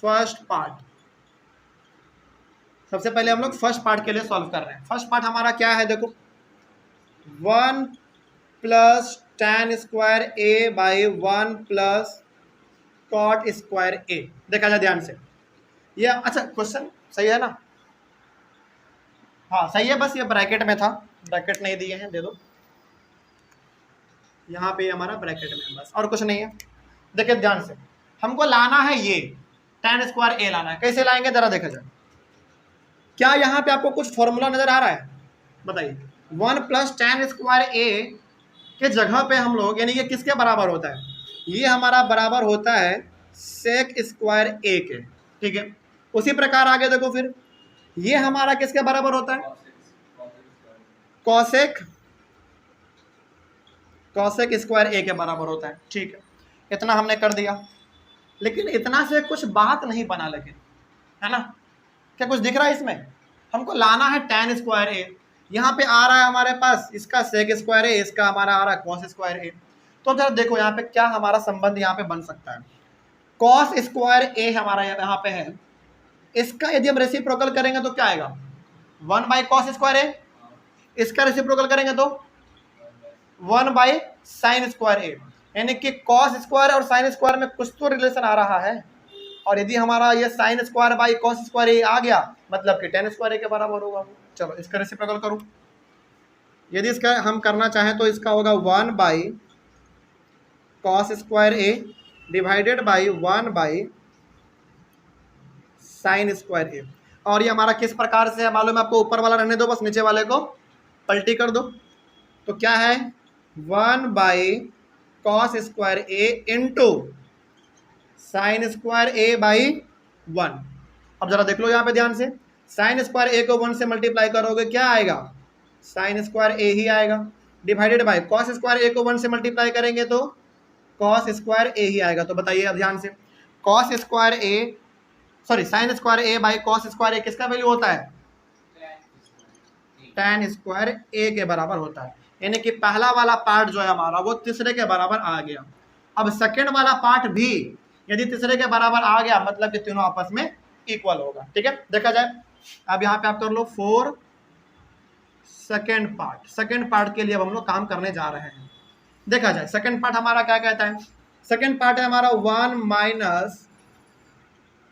फर्स्ट पार्ट। सबसे पहले हम लोग फर्स्ट पार्ट के लिए सॉल्व कर रहे हैं। फर्स्ट पार्ट हमारा क्या है, देखो 1 plus tan square a by 1 plus cot square a। देखा जाए ध्यान से, ये अच्छा क्वेश्चन सही है ना, हाँ सही है, बस ये ब्रैकेट में था, ब्रैकेट नहीं दिए हैं, दे दो। यहाँ पे हमारा ब्रैकेट में, बस और कुछ नहीं है। देखिए ध्यान से, हमको लाना है ये tan स्क्वायर a लाना है। कैसे लाएंगे जरा देखा जाए। क्या यहाँ पे आपको कुछ फॉर्मूला नजर आ रहा है, बताइए। 1 प्लस tan स्क्वायर a के जगह पे हम लोग, यानी ये किसके बराबर होता है, ये हमारा बराबर होता है सेक स्क्वायर a के, ठीक है। उसी प्रकार आगे देखो फिर, ये हमारा किसके बराबर होता है, कॉसेक स्क्वायर a के बराबर होता है, ठीक है। इतना हमने कर दिया, लेकिन इतना से कुछ बात नहीं बना, लेकिन है ना, क्या कुछ दिख रहा है इसमें। हमको लाना है tan स्क्वायर a, यहाँ पे आ रहा है हमारे पास इसका सेक स्क्वायर a, इसका हमारा आ रहा है कॉस स्क्वायर a। तो जरा देखो यहाँ पे क्या हमारा संबंध यहाँ पे बन सकता है। कॉस स्क्वायर a हमारा यहाँ पे है, इसका यदि हम रेसिप्रोकल करेंगे तो क्या आएगा, 1 बाई कॉस स्क्वायर a। इसका रेसिप्रोकल करेंगे तो 1 बाई साइन स्क्वायर a, यानी कि कॉस स्क्वायर और साइन स्क्वायर में कुछ तो रिलेशन आ रहा है। और यदि हमारा ये sine square by cos square a आ गया, मतलब कि tan स्क्वायर a के बराबर होगा। चलो इसका रेसिप्रोकल करूं, यदि इसका हम करना चाहें तो इसका होगा 1 by cos square a divided by 1 by sine square a। और ये हमारा किस प्रकार से है मालूम है आपको, ऊपर वाला रहने दो, बस नीचे वाले को पलटी कर दो। तो क्या है, 1 by cos square a into sine square a by 1। अब जरा देख लो यहाँ पे ध्यान से, साइन स्क्वायर a को 1 से मल्टीप्लाई करोगे क्या आएगा, साइन स्क्वायर a ही आएगा, divided by cos square a को 1 से मल्टीप्लाई करेंगे तो कॉस स्क्वायर a ही आएगा। तो बताइए अब ध्यान से, cos square a sorry sine square a by cos square a किसका वैल्यू होता है, tan स्क्वायर a के बराबर होता है। यानी कि पहला वाला पार्ट जो है हमारा वो तीसरे के बराबर आ गया। अब सेकंड वाला पार्ट भी यदि तीसरे के बराबर आ गया, मतलब कि तीनों आपस में इक्वल होगा, ठीक है। देखा जाए, अब यहाँ पे आप कर लो for second part. Second part के लिए अब हम लोग काम करने जा रहे हैं। देखा जाए सेकंड पार्ट हमारा क्या कहता है, सेकंड पार्ट है हमारा 1 minus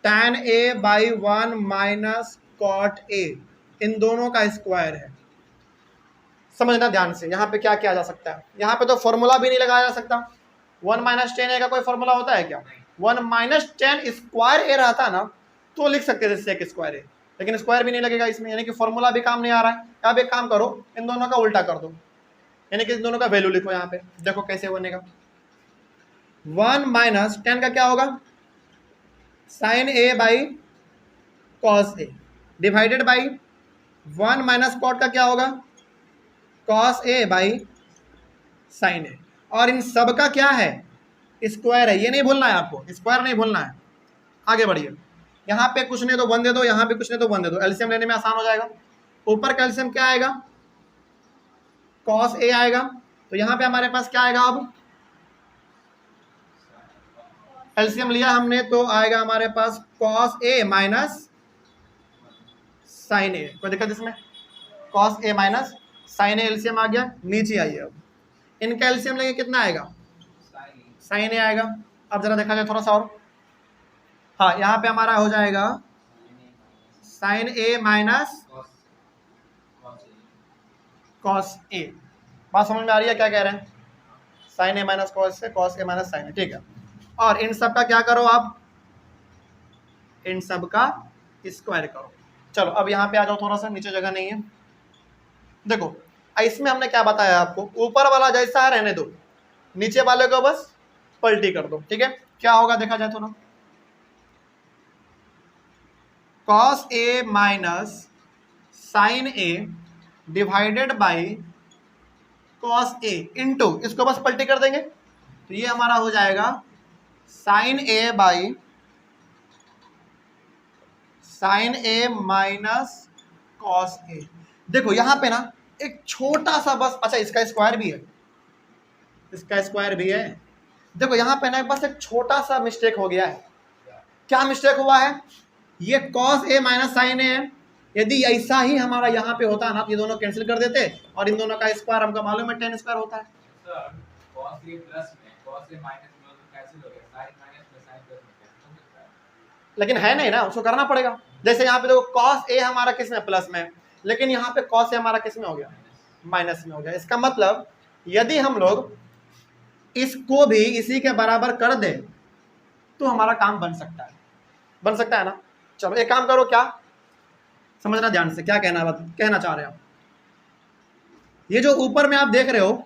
tan a by 1 minus cot a, इन दोनों का स्क्वायर है। समझना ध्यान से, यहाँ पे क्या किया जा सकता है, यहाँ पे तो फॉर्मूला भी नहीं लगाया जा सकता। 1 माइनस tan a का कोई फॉर्मूला होता है क्या, 1 माइनस tan स्क्वायर a रहता ना तो लिख सकते थे सेक स्क्वायर a, लेकिन स्क्वायर भी नहीं लगेगा इसमें, यानी कि फॉर्मूला भी काम नहीं आ रहा है। अब एक काम करो, इन दोनों का उल्टा कर दो, यानी कि इन दोनों का वैल्यू लिखो यहाँ पे, देखो कैसे बनेगा। 1 माइनस tan का क्या होगा, sine a by cos a divided by 1 minus cot का क्या होगा, cos a by sine a। और इन सब का क्या है, स्क्वायर है, ये नहीं भूलना है आपको, स्क्वायर नहीं भूलना है। आगे बढ़िए, यहाँ पे कुछ नहीं तो 1 दे दो, यहाँ पे कुछ नहीं तो 1 दे दो, एलसीएम लेने में आसान हो जाएगा। ऊपर का एलसीएम क्या आएगा, कॉस a आएगा, तो यहाँ पे हमारे पास क्या आएगा, अब एलसीएम लिया हमने तो आएगा हमारे पास cos a minus sine a। कोई दिक्कत इसमें, cos a minus sine a LCM आ गया, नीचे आइए। अब इनका एलसीएम लेंगे कितना आएगा, साइन a आएगा। अब जरा देखा जाए थोड़ा सा और, हाँ यहाँ पे हमारा हो जाएगा sine a minus cos a। बात समझ में आ रही है क्या कह रहे हैं, साइन a माइनस कॉस से cos a minus sine a, ठीक है। और इन सब का क्या करो आप, इन सब का स्क्वायर करो। चलो अब यहाँ पे आ जाओ, थोड़ा सा नीचे जगह नहीं है, देखो इसमें हमने क्या बताया आपको, ऊपर वाला जैसा है रहने दो, नीचे वाले को बस पलटी कर दो, ठीक है। क्या होगा देखा जाए तो ना, cos a minus sine a divided by cos a into, इसको बस पलटी कर देंगे तो ये हमारा हो जाएगा sine a by sine a minus cos a। देखो यहाँ पे ना एक छोटा सा बस, अच्छा इसका स्क्वायर भी है, इसका स्क्वायर भी है। देखो यहाँ पे ना बस एक छोटा सा मिस्टेक हो गया है। क्या मिस्टेक हुआ है, ये cos a minus sine a है, यदि ऐसा ही हमारा यहाँ पे होता है ना, ये दोनों कैंसिल कर देते और इन दोनों का स्क्वायर हमको मालूम है tan स्क्वायर होता है। लेकिन है नहीं ना, उसको करना पड़ेगा। जैसे यहाँ पे देखो cos a हमारा किस में प्लस में, लेकिन यहाँ पे cos a हमारा किस में हो गया, माइनस में हो गया। इसका मतलब यदि हम लोग इसको भी इसी के बराबर कर दे तो हमारा काम बन सकता है, बन सकता है ना। चलो एक काम करो, क्या समझना ध्यान से, क्या कहना चाह रहे हैं आप। ये जो ऊपर में आप देख रहे हो,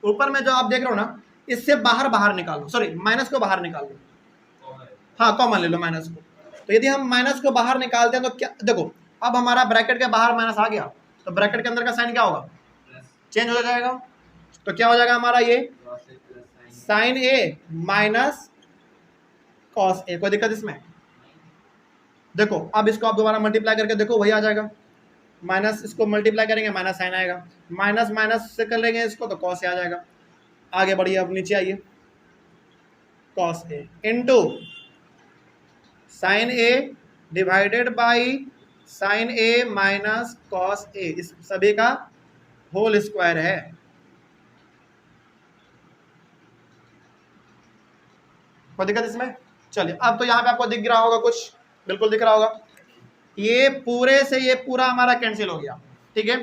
ऊपर में जो आप देख रहे हो ना, इससे बाहर निकालो, सॉरी माइनस को बाहर निकाल लो, हाँ कॉमन ले लो माइनस को। तो यदि हम माइनस को बाहर निकालते हैं तो क्या, देखो अब हमारा ब्रैकेट के बाहर माइनस आ गया तो ब्रैकेट के अंदर का साइन क्या होगा, चेंज हो जाएगा। तो क्या हो जाएगा हमारा, ये साइन ए माइनस कॉस ए। कोई दिक्कत इसमें, देखो अब इसको आप दोबारा मल्टीप्लाई करके देखो वही आ जाएगा, माइनस इसको मल्टीप्लाई करेंगे माइनस साइन आएगा, माइनस माइनस से कर लेंगे इसको तो कॉस ए आ जाएगा। आगे बढ़िए, अब नीचे आइए, cos A into sine A divided by sine A minus cos A, इस सभी का होल स्क्वायर है। कोई दिक्कत इसमें, चलिए अब तो यहाँ पे आपको दिख रहा होगा, कुछ बिल्कुल दिख रहा होगा, ये पूरे से ये पूरा हमारा कैंसिल हो गया, ठीक है।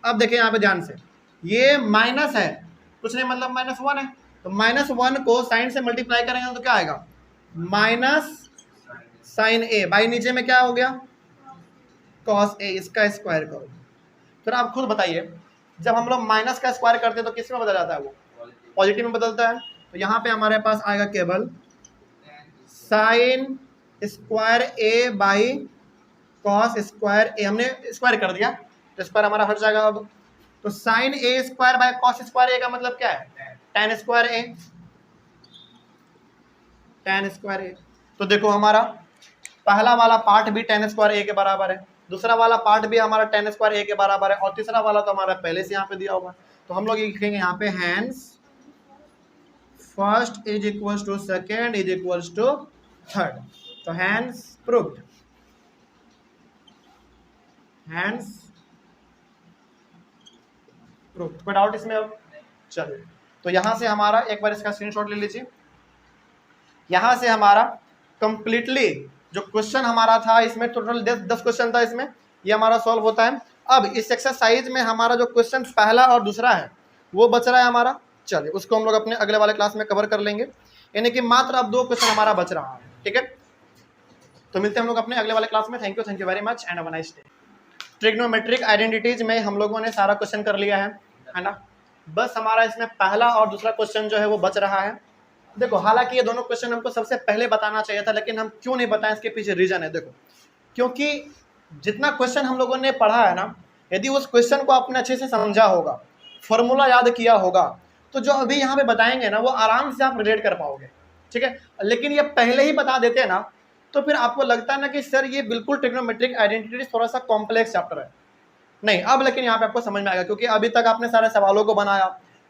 अब देखिए यहाँ पे ध्यान से, ये माइनस है, कुछ नहीं मतलब -1 है, तो -1 को साइन से मल्टीप्लाई करेंगे तो क्या आएगा, माइनस साइन ए बाई नीचे में क्या हो गया, कॉस ए, इसका स्क्वायर करो। फिर आप खुद बताइए, जब हम लोग माइनस का स्क्वायर करते हैं तो किस में बदल जाता है, वो पॉजिटिव में बदलता है। तो यहाँ पे हमारे पास आएगा केवल sine square A by cos square A, हमने स्क्वायर कर दिया तो स्क्वायर हमारा हट जाएगा अब। तो sine A square by cos square A का मतलब क्या है, tan square A, tan square A. तो देखो हमारा पहला वाला पार्ट भी tan स्क्वायर ए के बराबर है, दूसरा वाला पार्ट भी हमारा tan स्क्वायर ए के बराबर है, और तीसरा वाला तो हमारा पहले से यहाँ पे दिया होगा। तो हम लोग ये लिखेंगे यहाँ पे hence first is equals to second is equals to third. तो हैंस प्रूव्ड, हैंस प्रूव्ड। कोई डाउट इसमें अब, चलिए तो यहाँ से हमारा एक बार इसका स्क्रीनशॉट ले लीजिए। यहाँ से हमारा कंप्लीटली जो क्वेश्चन हमारा था, इसमें टोटल 10 क्वेश्चन था इसमें, ये हमारा सॉल्व होता है। अब इस एक्सरसाइज में हमारा जो क्वेश्चन पहला और दूसरा है वो बच रहा है हमारा, चलिए उसको हम लोग अपने अगले वाले क्लास में कवर कर लेंगे, यानी कि मात्र अब 2 क्वेश्चन हमारा बच रहा है, ठीक है। तो मिलते हैं हम लोग अपने अगले वाले क्लास में। Thank you very much and have a nice day. Trigonometric identities में हम लोगों ने सारा क्वेश्चन कर लिया है ना, बस हमारा इसमें पहला और दूसरा क्वेश्चन जो है वो बच रहा है। देखो हालांकि ये दोनों क्वेश्चन हमको सबसे पहले बताना चाहिए था, लेकिन हम क्यों नहीं बताएं, इसके पीछे रीजन है। देखो क्योंकि जितना क्वेश्चन हम लोगों ने पढ़ा है ना, यदि उस क्वेश्चन को आपने अच्छे से समझा होगा, फॉर्मूला याद किया होगा, तो जो अभी यहाँ पे बताएंगे ना वो आराम से आप रिलेट कर पाओगे, ठीक है। लेकिन ये पहले ही बता देते हैं ना, तो फिर आपको लगता है ना कि सर ये बिल्कुल ट्रिग्नोमेट्रिक आइडेंटिटी थोड़ा सा कॉम्प्लेक्स चैप्टर है। नहीं, अब लेकिन यहाँ पे आपको समझ में आएगा, क्योंकि अभी तक आपने सारे सवालों को बनाया,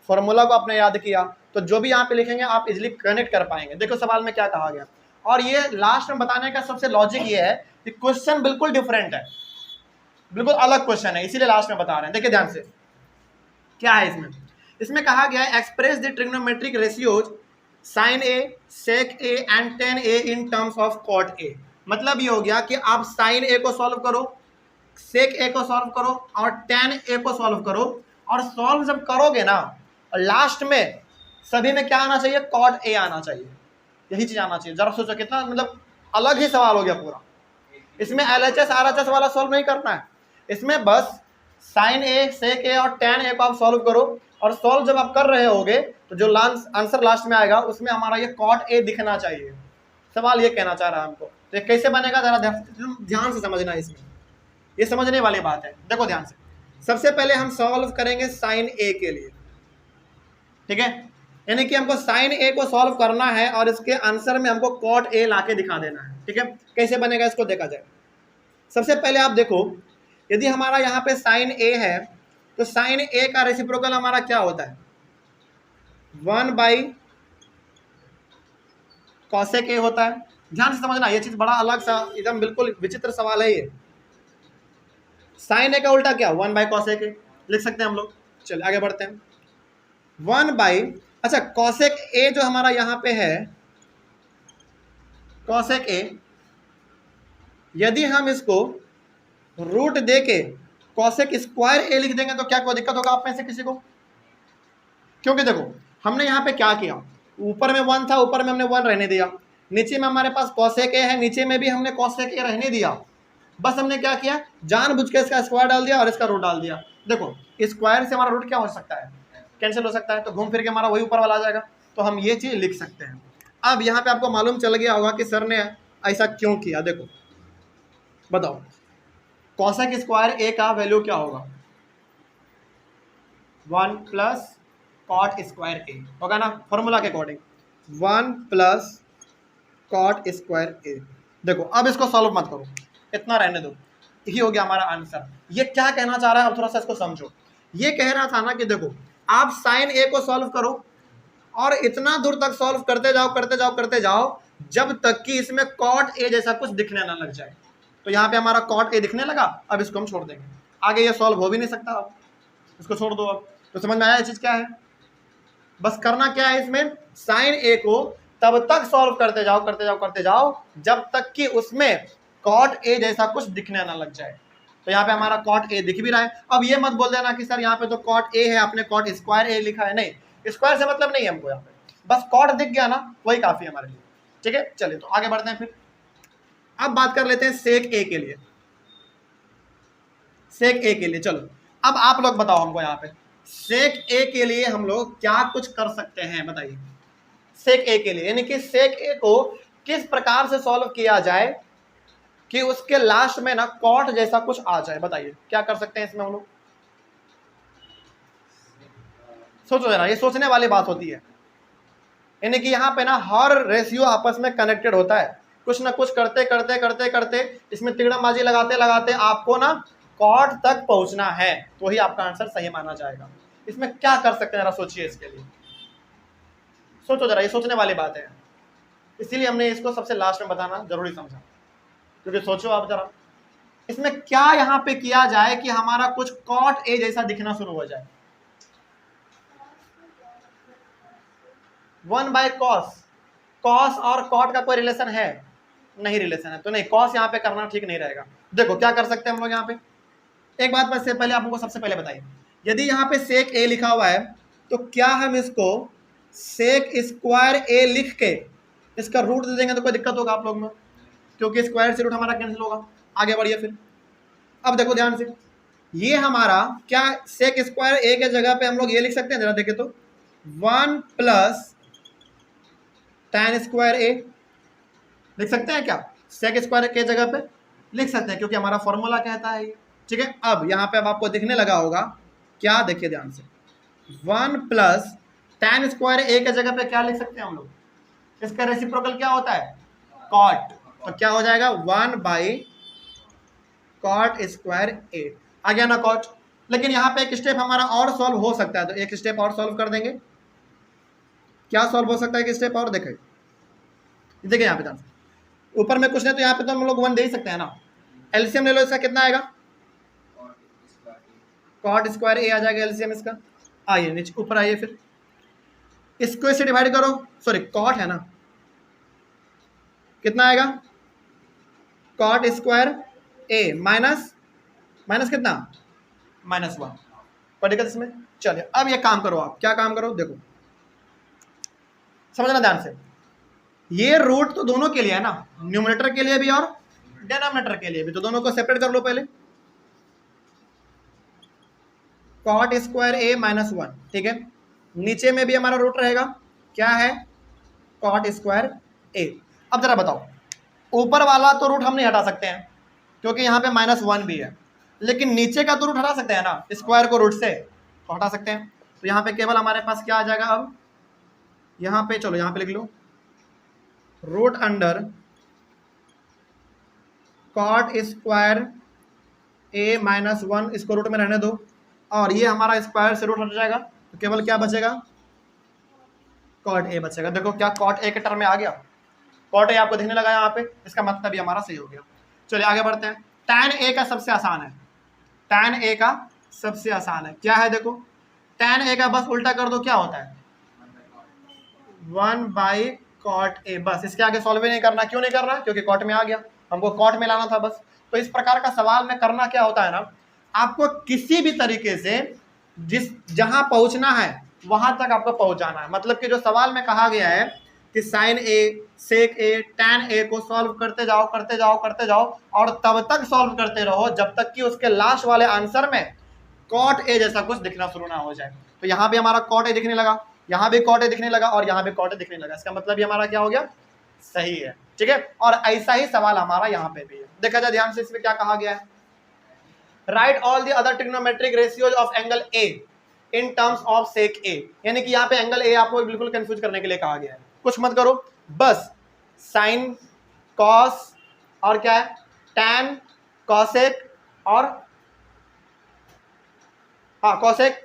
फॉर्मूला को आपने याद किया, तो जो भी यहाँ पे लिखेंगे आप इजीली कनेक्ट कर पाएंगे। देखो सवाल में क्या कहा गया, और ये लास्ट में बताने का सबसे लॉजिक ये है कि क्वेश्चन बिल्कुल डिफरेंट है, बिल्कुल अलग क्वेश्चन है, इसीलिए लास्ट में बता रहे हैं। देखिए ध्यान से क्या है इसमें कहा गया है, express the trigonometric ratios sine A, sec A and tan A in terms of cot A. मतलब ये हो गया कि आप साइन ए को सॉल्व करो, सेक ए को सॉल्व करो और tan ए को सॉल्व करो, और सॉल्व जब करोगे ना लास्ट में सभी में क्या आना चाहिए, cot ए आना चाहिए, यही चीज आना चाहिए। जरा सोचो कितना मतलब अलग ही सवाल हो गया पूरा। इसमें LHS RHS वाला सॉल्व नहीं करना है, इसमें बस साइन ए, सेक ए और टेन ए को आप सॉल्व करो, और सॉल्व जब आप कर रहे होगे तो जो आंसर लास्ट में आएगा उसमें हमारा ये कॉट ए दिखना चाहिए। सवाल ये कहना चाह रहा है हमको, तो ये कैसे बनेगा जरा ध्यान से समझना है, इसमें ये समझने वाली बात है। देखो ध्यान से, सबसे पहले हम सॉल्व करेंगे साइन ए के लिए, ठीक है, यानी कि हमको साइन ए को सॉल्व करना है और इसके आंसर में हमको कॉट ए लाके दिखा देना है, ठीक है। कैसे बनेगा इसको देखा जाए। सबसे पहले आप देखो, यदि हमारा यहाँ पे साइन ए है तो साइन ए का रेसिप्रोकल हमारा क्या होता है, 1 कॉसेक ए होता है। ध्यान से समझना, ये चीज बड़ा अलग सा एकदम बिल्कुल विचित्र सवाल है ये। साइन ए का उल्टा क्या, 1 कॉसेक ए लिख सकते हैं हम लोग। चलिए आगे बढ़ते हैं। 1 अच्छा कॉसेक ए जो हमारा यहाँ पे है, कॉसेक ए, यदि हम इसको रूट दे के कॉसेक स्क्वायर ए लिख देंगे तो क्या कोई दिक्कत होगा आप में से किसी को? क्योंकि देखो हमने यहाँ पे क्या किया, ऊपर में 1 था, ऊपर में हमने 1 रहने दिया, नीचे में हमारे पास कॉसेक ए है, नीचे में भी हमने कॉसेक ए रहने दिया। बस हमने क्या किया, जानबूझ के इसका स्क्वायर डाल दिया और इसका रूट डाल दिया। देखो स्क्वायर से हमारा रूट क्या हो सकता है, कैंसिल हो सकता है, तो घूम फिर के हमारा वही ऊपर वाला आ जाएगा, तो हम ये चीज लिख सकते हैं। अब यहाँ पे आपको मालूम चल गया होगा कि सर ने ऐसा क्यों किया। देखो बताओ, कॉसेक स्क्वायर ए का वैल्यू क्या होगा, 1 प्लस कॉट स्क्वायर ए होगा ना, फॉर्मूला के according 1 plus cot square A. देखो अब इसको सॉल्व मत करो, इतना रहने दो, यही हो गया हमारा आंसर। ये क्या कहना चाह रहा है, अब थोड़ा सा इसको समझो। ये कह रहा था ना कि देखो आप साइन ए को सॉल्व करो और इतना दूर तक सॉल्व करते जाओ करते जाओ करते जाओ जब तक कि इसमें कॉट ए जैसा कुछ दिखने ना लग जाए। तो यहाँ पे हमारा कॉट ए दिखने लगा, अब इसको हम छोड़ देंगे, आगे ये सॉल्व हो भी नहीं सकता, अब इसको छोड़ दो। अब तो समझ में आया ये चीज क्या है, बस करना क्या है इसमें, साइन ए को तब तक सॉल्व करते जाओ करते जाओ करते जाओ जब तक कि उसमें कॉट ए जैसा कुछ दिखने ना लग जाए। तो यहाँ पे हमारा कॉट ए दिख भी रहा है। अब ये मत बोल देना कि सर यहाँ पे तो कॉट ए है, आपने कॉट स्क्वायर ए लिखा है। नहीं, स्क्वायर से मतलब नहीं है हमको, यहाँ पे बस कॉट दिख गया ना, वही काफी है हमारे लिए, ठीक है। चलिए तो आगे बढ़ते हैं। फिर अब बात कर लेते हैं सेक ए के लिए, सेक ए के लिए। चलो अब आप लोग बताओ हमको, यहाँ पे सेक ए के लिए हम लोग क्या कुछ कर सकते हैं, बताइए। सेक ए के लिए यानी कि सेक ए को किस प्रकार से सॉल्व किया जाए कि उसके लास्ट में ना कॉट जैसा कुछ आ जाए, बताइए क्या कर सकते हैं इसमें हम लोग। सोचो जरा, ये सोचने वाली बात होती है, यानी कि यहाँ पे ना हर रेशियो आपस में कनेक्टेड होता है, कुछ ना कुछ करते करते करते करते इसमें तिगड़मबाजी लगाते लगाते आपको ना कॉट तक पहुंचना है, तो वही आपका आंसर सही माना जाएगा। इसमें क्या कर सकते हैं जरा सोचिए, इसके लिए सोचो जरा, ये सोचने वाली बात है, इसीलिए हमने इसको सबसे लास्ट में बताना जरूरी समझा। क्योंकि सोचो आप जरा, इसमें क्या यहाँ पे किया जाए कि हमारा कुछ कॉट ए जैसा दिखना शुरू हो जाए। 1 कॉस, कॉस और कॉट का कोई रिलेशन है नहीं, रिलेशन है तो नहीं, कॉस यहाँ पे करना ठीक नहीं रहेगा। देखो क्या कर सकते हैं हम लोग यहाँ पे, एक बात बस से पहले आपको सबसे पहले बताइए, यदि यहाँ पे सेक ए लिखा हुआ है तो क्या हम इसको सेक स्क्वायर ए लिख के इसका रूट दे देंगे तो कोई दिक्कत होगा आप लोग में, क्योंकि स्क्वायर से रूट हमारा कैंसिल होगा। आगे बढ़िए फिर। अब देखो ध्यान से, ये हमारा क्या सेक स्क्वायर ए के जगह पे हम लोग ये लिख सकते हैं, जरा देखे तो 1 प्लस tan स्क्वायर ए लिख सकते हैं क्या, सेक स्क्वायर के जगह पे लिख सकते हैं, क्योंकि हमारा फॉर्मूला कहता है ये, ठीक है। अब यहाँ पे अब आपको दिखने लगा होगा क्या, देखिए ध्यान से, 1 प्लस tan स्क्वायर ए के जगह पे क्या लिख सकते हैं हम लोग, इसका रेसिप्रोकल क्या होता है, कॉट, तो क्या हो जाएगा 1 बाई कॉट स्क्वायर ए, आ गया ना कॉट। लेकिन यहाँ पे एक स्टेप हमारा और सॉल्व हो सकता है, तो एक स्टेप और सॉल्व कर देंगे। क्या सॉल्व हो सकता है, एक स्टेप और देखें, देखिए यहाँ पे ऊपर में कुछ नहीं तो यहाँ पे तो हम लोग 1 दे ही सकते हैं ना, एलसीएम ले लो, इसका कितना आएगा, कॉट स्क्वायर ए आ जाएगा एलसीएम इसका। आइए नीचे ऊपर आइए, फिर इसको इससे डिवाइड करो, सॉरी कॉट है ना, कितना आएगा, cot square A minus minus कितना, -1, कोई दिक्कत इसमें। चलिए अब ये काम करो, आप क्या काम करो, देखो समझना ध्यान से, ये रूट तो दोनों के लिए है ना, न्यूमरेटर के लिए भी और डिनोमिनेटर के लिए भी, तो दोनों को सेपरेट कर लो पहले। कॉट स्क्वायर ए माइनस 1, ठीक है। नीचे में भी हमारा रूट रहेगा, क्या है, कॉट स्क्वायर ए। अब जरा बताओ, ऊपर वाला तो रूट हम नहीं हटा सकते हैं क्योंकि यहाँ पे -1 भी है, लेकिन नीचे का तो रूट हटा सकते हैं ना, स्क्वायर को रूट से तो हटा सकते हैं। तो यहाँ पे केवल हमारे पास क्या आ जाएगा, अब यहाँ पे चलो यहाँ पे लिख लो, root under cot square A minus 1, इसको रूट में रहने दो, और ये हमारा स्क्वायर से रूट हट जाएगा, तो केवल क्या बचेगा, कॉट ए बचेगा। देखो क्या कॉट ए के टर्म में आ गया, कॉट ए आपको दिखने लगा यहाँ पे, इसका मतलब ये हमारा सही हो गया। चलिए आगे बढ़ते हैं। tan ए का सबसे आसान है, tan ए का सबसे आसान है, क्या है, देखो tan ए का बस उल्टा कर दो, क्या होता है, 1/cot ए, बस इसके आगे सॉल्व ही नहीं करना। क्यों नहीं करना, क्योंकि कॉट में आ गया, हमको कॉट में लाना था बस। तो इस प्रकार का सवाल में करना क्या होता है ना, आपको किसी भी तरीके से जहां पहुंचना है वहां तक आपको पहुंच जाना है। मतलब कि जो सवाल में कहा गया है कि sign A, sec A, tan A को सॉल्व करते जाओ करते जाओ करते जाओ, और तब तक सॉल्व करते रहो जब तक कि उसके लास्ट वाले आंसर में कॉट ए जैसा कुछ दिखना शुरू ना हो जाए। तो यहाँ भी हमारा कॉट ए दिखने लगा, यहाँ भी कॉट ए दिखने लगा, और यहाँ भी कॉट ए दिखने लगा, इसका मतलब ये हमारा क्या हो गया, सही है, ठीक है। और ऐसा ही सवाल हमारा यहाँ पे भी है। देखा जाए ध्यान से, इसमें क्या कहा गया है, write all the other trigonometric ratios of angle A in terms of sec A. यानी कि यहाँ पे एंगल ए आपको बिल्कुल कंफ्यूज करने के लिए कहा गया है, कुछ मत करो, बस साइन, कॉस, और क्या है, टैन, कॉसेक, और हाँ कॉसेक,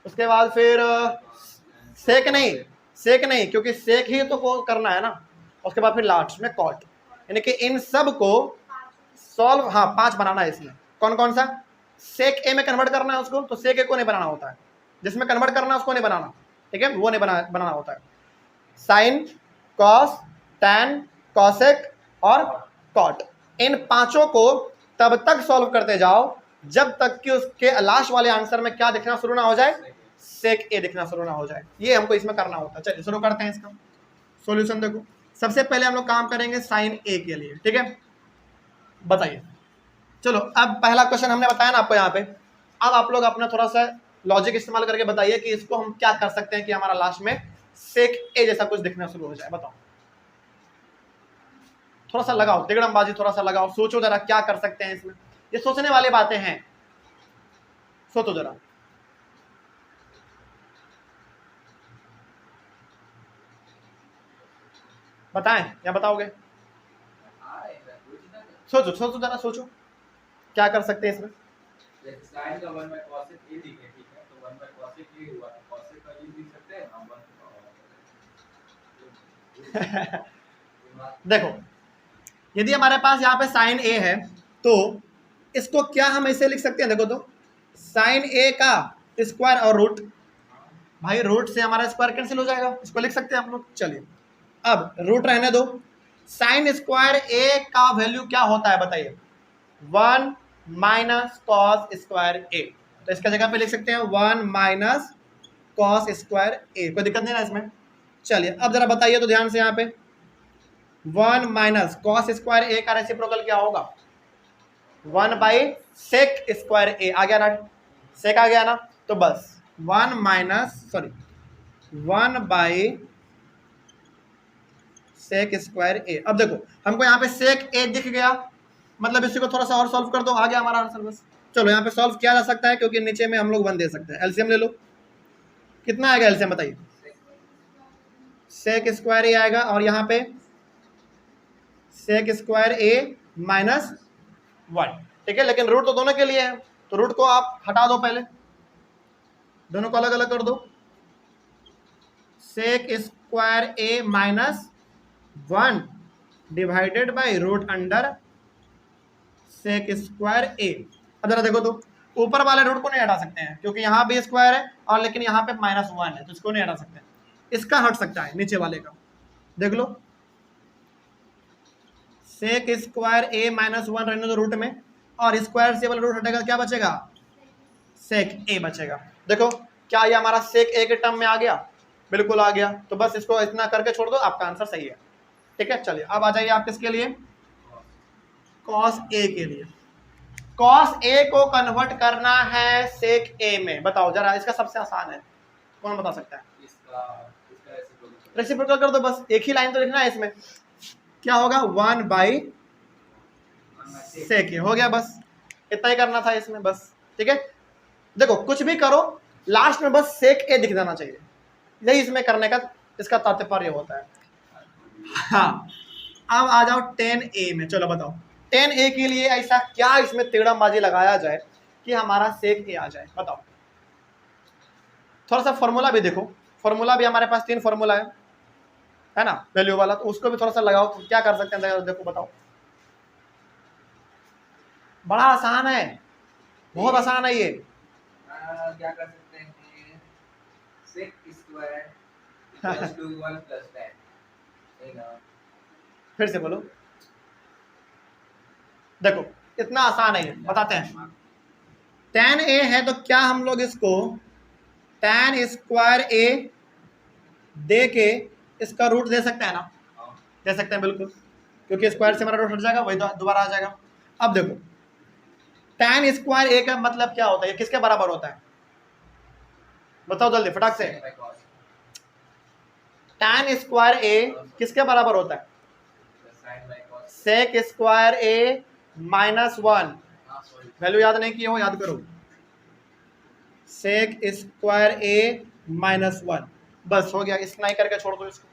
उसके बाद फिर सेक नहीं क्योंकि सेक ही तो करना है ना, उसके बाद फिर लास्ट में कॉट। यानी कि इन सब को सॉल्व, हाँ 5 बनाना है इसमें। कौन कौन सा, सेक ए में कन्वर्ट करना है उसको, तो सेक ए को नहीं बनाना होता है, जिसमें कन्वर्ट करना है उसको नहीं बनाना, ठीक है, वो नहीं बनाना होता है। साइन, कॉस, टैन, कॉसेक और कॉट, इन 5 को तब तक सॉल्व करते जाओ जब तक कि उसके लास्ट वाले आंसर में क्या दिखना शुरू ना हो जाए, सेक ए दिखना शुरू ना हो जाए। ये हमको इसमें करना होता है। चलिए शुरू करते हैं इसका सॉल्यूशन। देखो सबसे पहले हम लोग काम करेंगे साइन ए के लिए, ठीक है, बताइए। चलो अब पहला क्वेश्चन हमने बताया ना आपको यहाँ पे, अब आप लोग अपना थोड़ा सा लॉजिक इस्तेमाल करके बताइए कि इसको हम क्या कर सकते हैं कि हमारा लास्ट में सेक ए जैसा कुछ दिखना शुरू हो जाए। बताओ, थोड़ा सा लगाओ तिगड़मबाजी, थोड़ा सा लगाओ, सोचो जरा क्या कर सकते हैं इसमें। ये सोचने वाली बातें हैं, सोचो जरा। बताएं या बताओगे, सोचो सोचो जरा, सोचो क्या कर सकते हैं इसमें। साइन का 1/cos ए दिखे, ठीक है, तो 1/cos ए हुआ, तो cos का यूज लिख सकते हैं हम 1। देखो यदि हमारे पास यहाँ पे साइन ए है तो इसको क्या हम ऐसे लिख सकते हैं, देखो तो साइन ए का स्क्वायर और रूट, भाई रूट से हमारा स्क्वायर कैंसिल हो जाएगा, इसको लिख सकते हैं हम लोग। चलिए अब रूट रहने दो, साइन स्क्वायर ए का वैल्यू क्या होता है बताइए, 1 माइनस कॉस स्क्वायर ए, तो इसका जगह पे लिख सकते हैं 1 माइनस कॉस स्क्वायर ए, कोई दिक्कत नहीं ना इसमें। चलिए अब जरा बताइए तो ध्यान से, यहाँ पे 1 माइनस कॉस स्क्वायर ए का रेसिप्रोकल क्या होगा, 1 बाई सेक स्क्वायर ए, आ गया ना, सेक आ गया ना, तो बस 1 बाई सेक स्क्वायर ए। अब देखो हमको यहाँ पे सेक ए दिख गया, मतलब इसी को थोड़ा सा और सॉल्व कर दो, आ गया हमारा आंसर बस। चलो यहाँ पे सॉल्व किया जा सकता है क्योंकि नीचे में हम लोग 1 दे सकते हैं। एलसीएम ले लो, कितना आएगा एलसीएम बताइए, सेक स्क्वायर ए आएगा, और यहाँ पे सेक स्क्वायर ए माइनस 1, ठीक है, लेकिन रूट तो दोनों के लिए है, तो रूट को आप हटा दो, पहले दोनों को अलग अलग कर दो, sec square A minus 1 divided by root under sec square A. अब जरा देखो तो ऊपर वाले रूट को नहीं हटा सकते हैं क्योंकि यहाँ भी स्क्वायर है और लेकिन यहाँ पे -1 है, तो इसको नहीं हटा सकते, इसका हट सकता है नीचे वाले का, देख लो सेक स्क्वायर ए -1 रहने दो रूट में, और स्क्वायर से वाला रूट हटेगा, क्या बचेगा, सेक ए बचेगा। देखो क्या ये हमारा सेक ए के टर्म में आ गया, बिल्कुल आ गया, तो बस इसको इतना करके छोड़ दो, आपका आंसर सही है, ठीक है। चलिए अब आ जाइए आप किसके लिए, कॉस ए के लिए। कॉस ए को कन्वर्ट करना है सेक ए में, बताओ जरा, इसका सबसे आसान है, कौन बता सकता है? इसका इसका रेसिप्रोकल रेसिप्रोकल कर दो बस, एक ही लाइन तो लिखना है इसमें, क्या होगा 1 बाई सेक ए, हो गया बस, इतना ही करना था इसमें बस, ठीक है। देखो कुछ भी करो लास्ट में बस सेक ए दिख जाना चाहिए, यही इसमें करने का इसका तात्पर्य होता है। हाँ, अब आ जाओ 10A में, चलो बताओ 10A के लिए ऐसा क्या इसमें तिगड़मबाजी लगाया जाए कि हमारा सेक ए आ जाए, बताओ। थोड़ा सा फॉर्मूला भी देखो, फॉर्मूला भी हमारे पास 3 फॉर्मूला है ना, वैल्यू वाला, तो उसको भी थोड़ा सा लगाओ, तो क्या कर सकते हैं देखो, बताओ। बड़ा आसान है, बहुत आसान है ये। क्या कर सकते हैं? sec square equals to 1 plus 10 है ना। फिर से बोलो, देखो इतना आसान है ये, बताते हैं। tan A है तो क्या हम लोग इसको tan स्क्वायर A दे के इसका रूट दे सकते हैं ना? दे सकते हैं बिल्कुल, क्योंकि स्क्वायर से हमारा रूट हट जाएगा, वही दोबारा आ जाएगा। अब देखो tan स्क्वायर A का मतलब क्या होता है, ये किसके बराबर होता है, बताओ जल्दी फटाक से। tan स्क्वायर A किसके बराबर होता है? Sec square A minus 1, value याद नहीं की हो, याद करो, सेक स्क्वायर A माइनस 1, बस हो गया, इतना ही करके छोड़ दो इसको।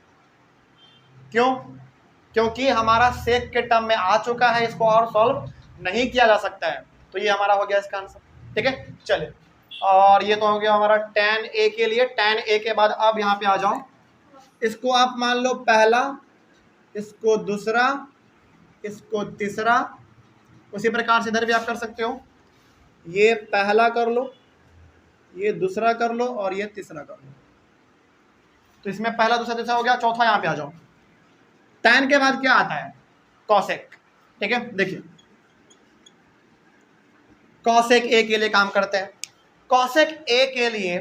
क्यों? क्योंकि हमारा सेक के टर्म में आ चुका है, इसको और सॉल्व नहीं किया जा सकता है, तो ये हमारा हो गया इसका आंसर, ठीक है। चलिए, और ये तो हो गया हमारा tan A के लिए। tan A के बाद अब यहाँ पे आ जाओ, इसको आप मान लो पहला, इसको दूसरा, इसको तीसरा, उसी प्रकार से इधर भी आप कर सकते हो, ये पहला कर लो, ये दूसरा कर लो, और ये तीसरा कर लो। तो इसमें पहला दूसरा तीसरा हो गया, चौथा यहाँ पे आ जाओ। tan के बाद क्या आता है? कॉसेक, ठीक है। देखिए कॉसेक ए के लिए काम करते हैं। कॉसेक ए के लिए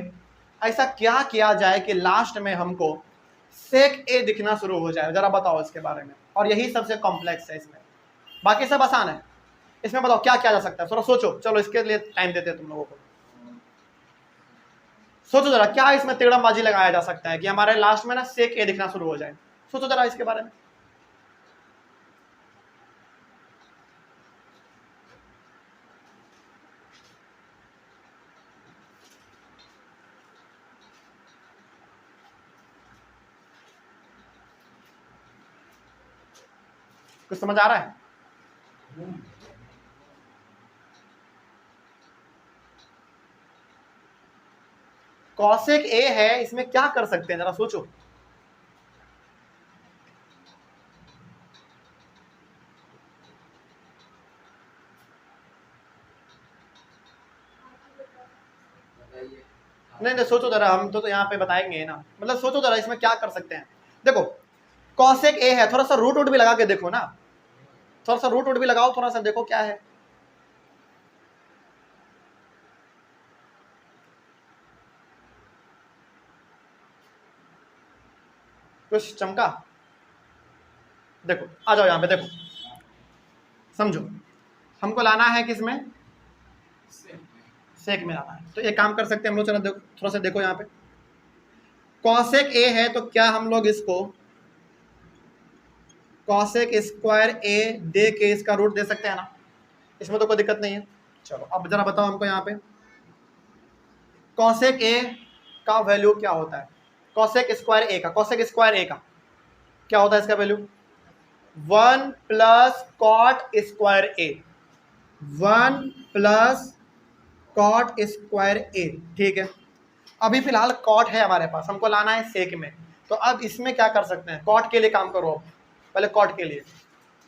ऐसा क्या किया जाए कि लास्ट में हमको सेक ए दिखना शुरू हो जाए, जरा बताओ इसके बारे में। और यही सबसे कॉम्प्लेक्स है इसमें, बाकी सब आसान है, इसमें बताओ क्या किया जा सकता है, थोड़ा सोचो। चलो इसके लिए टाइम देते हैं तुम लोगों को, सोचो जरा क्या इसमें तिगड़मबाजी लगाया जा सकता है कि हमारे लास्ट में ना सेक ए दिखना शुरू हो जाए। सोचो जरा इसके बारे में। कुछ समझ आ रहा है? कॉसेक ए है, इसमें क्या कर सकते हैं जरा सोचो। नहीं नहीं, सोचो जरा, हम तो यहाँ पे बताएंगे ना, मतलब सोचो जरा इसमें क्या कर सकते हैं। देखो कॉसेक ए है, थोड़ा सा रूट वूट भी लगा के देखो ना, थोड़ा सा रूट वूट भी लगाओ, थोड़ा सा देखो क्या है। कुछ चमका? देखो आ जाओ यहाँ पे, देखो समझो, हमको लाना है किसमें? सेक में लाना है। तो एक काम कर सकते हैं हम लोग, चलो थोड़ा सा देखो यहाँ पे, कॉसेक ए है तो क्या हम लोग इसको कॉसेक स्क्वायर ए दे के इसका रूट दे सकते हैं ना, इसमें तो कोई दिक्कत नहीं है। चलो अब जरा बताओ हमको यहाँ पे कॉसेक ए का वैल्यू क्या होता है, कॉसेक स्क्वायर ए का, कॉसेक स्क्वायर ए का क्या होता है इसका वैल्यू? 1 प्लस कॉट स्क्वायर ए, 1 प्लस कॉट स्क्वायर ए, ठीक है। अभी फिलहाल कॉट है हमारे पास, हमको लाना है सेक में, तो अब इसमें क्या कर सकते हैं, कॉट के लिए काम करो अब, पहले कॉट के लिए।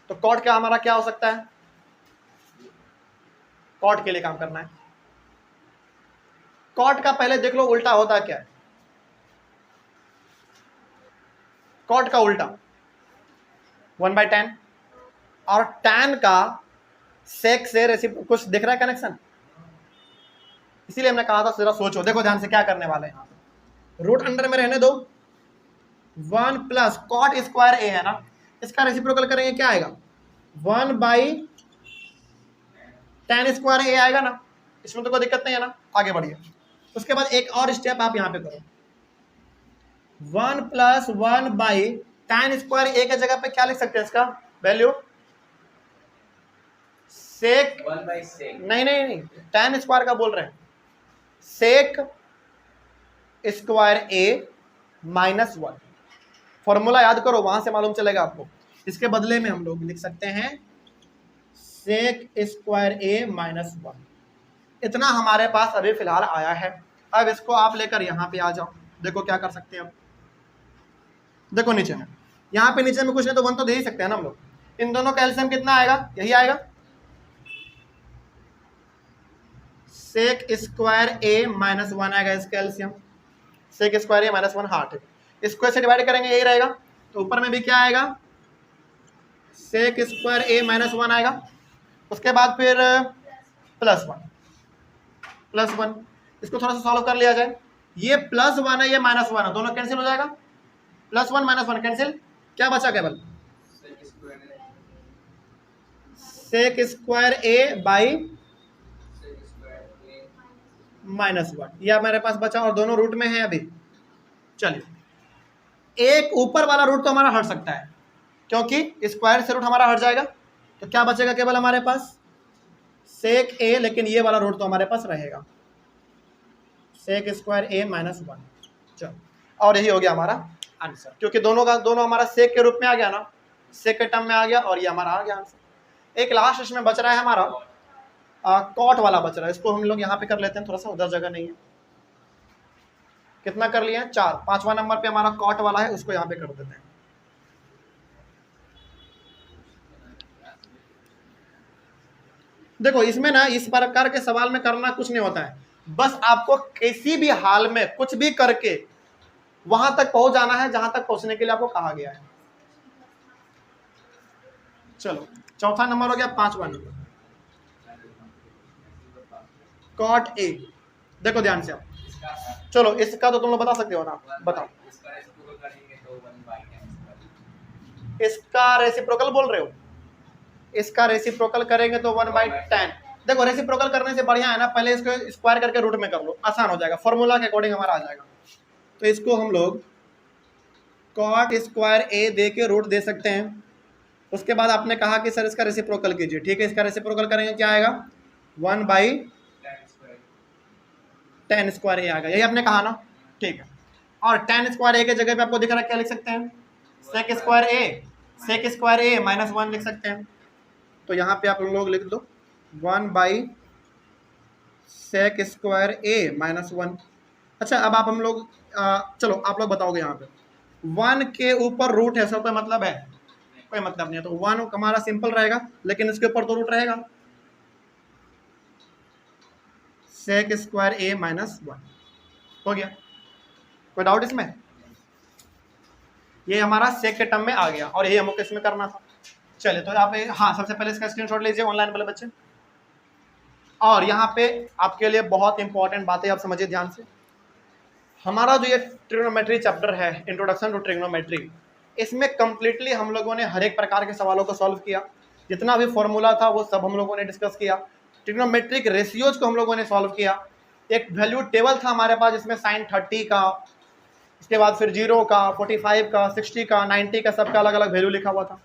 तो कॉट का हमारा क्या हो सकता है? कॉट के लिए काम करना है। कॉट का पहले देख लो उल्टा होता क्या है, कॉट का उल्टा 1/10, और tan का सेक से रेसिप्रोकल, कुछ दिख रहा है कनेक्शन? इसीलिए हमने कहा था जरा सोचो, देखो ध्यान से क्या करने वाले हैं, रूट अंडर में रहने दो, 1 प्लस कॉट स्क्वायर ए है ना, इसका रेसिप्रोकल करेंगे क्या आएगा? 1/10 tan स्क्वायर ए आएगा ना, इसमें तो कोई दिक्कत नहीं है ना, आगे बढ़िए। उसके बाद एक और स्टेप आप यहाँ पे करो, 1 + 1 / tan स्क्वायर ए के जगह पे क्या लिख सकते हैं इसका वैल्यू, सेक 1/sec नहीं tan स्क्वायर का बोल रहे हैं, सेक स्क्वायर ए -1। फॉर्मूला याद करो, वहां से मालूम चलेगा आपको। इसके बदले में हम लोग लिख सकते हैं सेक स्क्वायर ए -1। इतना हमारे पास अभी फिलहाल आया है। अब इसको आप लेकर यहाँ पे आ जाओ, देखो क्या कर सकते हैं अब। देखो नीचे में, यहाँ पे नीचे में कुछ नहीं तो 1 तो दे ही सकते हैं ना हम लोग। इन दोनों का एलसीएम कितना आएगा, यही आएगा, सेक स्क्वायर ए -1 आएगा इसका एलसीएम, सेक स्क्वायर ए -1 हाँ ठीक। इसको ऐसे डिवाइड करेंगे यही रहेगा, तो ऊपर में भी क्या आएगा, सेक स्क्वायर ए -1 आएगा। उसके बाद फिर +1 इसको थोड़ा सा सॉल्व कर लिया जाए। ये +1 है, ये -1 है, दोनों कैंसिल हो जाएगा, +1 -1 कैंसिल, क्या बचा केवल सेक स्क्वायर ए बाई -1, ये हमारे पास बचा और दोनों रूट में है अभी। चलिए, एक ऊपर वाला रूट तो हमारा हट सकता है क्योंकि स्क्वायर से रूट हमारा हट जाएगा, तो क्या बचेगा केवल हमारे पास सेक ए, लेकिन ये वाला रूट तो हमारे पास रहेगा, सेक स्क्वायर ए -1। चलो, और यही हो गया हमारा आंसर, क्योंकि दोनों हमारा सेक के रूप में आ गया ना, सेक के टर्म में आ गया, और ये हमारा आ गया आंसर। एक लास्ट इसमें बच रहा है हमारा कॉट वाला बच रहा है, इसको हम लोग यहाँ पे कर लेते हैं, थोड़ा सा उधर जगह नहीं है। कितना कर लिया है, 4। 5वां नंबर पे हमारा कॉट वाला है, उसको यहाँ पे कर देते हैं। देखो इसमें ना इस प्रकार के सवाल में करना कुछ नहीं होता है, बस आपको किसी भी हाल में कुछ भी करके वहां तक पहुंच जाना है जहां तक पहुंचने के लिए आपको कहा गया है। चलो, चौथा नंबर हो गया, 5वां नंबर कॉट ए। देखो ध्यान से आप, चलो इसका तो तुम लोग बता सकते हो ना, बताओ। इसका रेसिप्रोकल बोल रहे हो, इसका रेसिप्रोकल करेंगे तो 1/10। देखो रेसिप्रोकल करने से बढ़िया है ना, पहले इसको स्क्वायर करके रूट में कर लो, आसान हो जाएगा, फॉर्मूला के अकॉर्डिंग हमारा आ जाएगा। तो इसको हम लोग कॉट स्क्वायर ए दे के रूट दे सकते हैं। उसके बाद आपने कहा कि सर इसका रेसिप्रोकल कीजिए, ठीक है, इसका रेसिप्रोकल करेंगे क्या आएगा, 1/10 स्क्वायर ए आएगा, यही आपने कहा ना, ठीक है। और 10 स्क्वायर ए के जगह पे आपको दिख रहा है क्या लिख सकते हैं, सेक स्क्वायर ए -1 लिख सकते हैं। तो यहाँ पे आप लोग लिख दो 1/सेक स्क्वायर ए -1। अच्छा, अब आप हम लोग चलो आप लोग बताओगे, यहाँ पे 1 के ऊपर रूट है, सब कोई मतलब है, कोई मतलब नहीं है, तो 1 हमारा सिंपल रहेगा, लेकिन इसके ऊपर तो रूट रहेगा, सेक स्क्वायर ए -1 हो गया। कोई डाउट इसमें, ये हमारा सेक के टर्म में आ गया, और यही हमको इसमें करना था। चलिए, तो आप हाँ सबसे पहले इसका स्क्रीनशॉट लीजिए ऑनलाइन वाले बच्चे। और यहाँ पे आपके लिए बहुत इंपॉर्टेंट बातें आप समझिए ध्यान से। हमारा जो ये ट्रिग्नोमेट्री चैप्टर है, इंट्रोडक्शन टू ट्रिग्नोमेट्री, इसमें कंप्लीटली हम लोगों ने हर एक प्रकार के सवालों को सॉल्व किया, जितना भी फॉर्मूला था वो सब हम लोगों ने डिस्कस किया। ट्रिग्नोमेट्रिक रेशियोज को हम लोगों ने सॉल्व किया। एक वैल्यू टेबल था हमारे पास जिसमें साइन 30 का, इसके बाद फिर 0 का, 45 का, 60 का, 90 का, सबका अलग अलग वैल्यू लिखा हुआ था।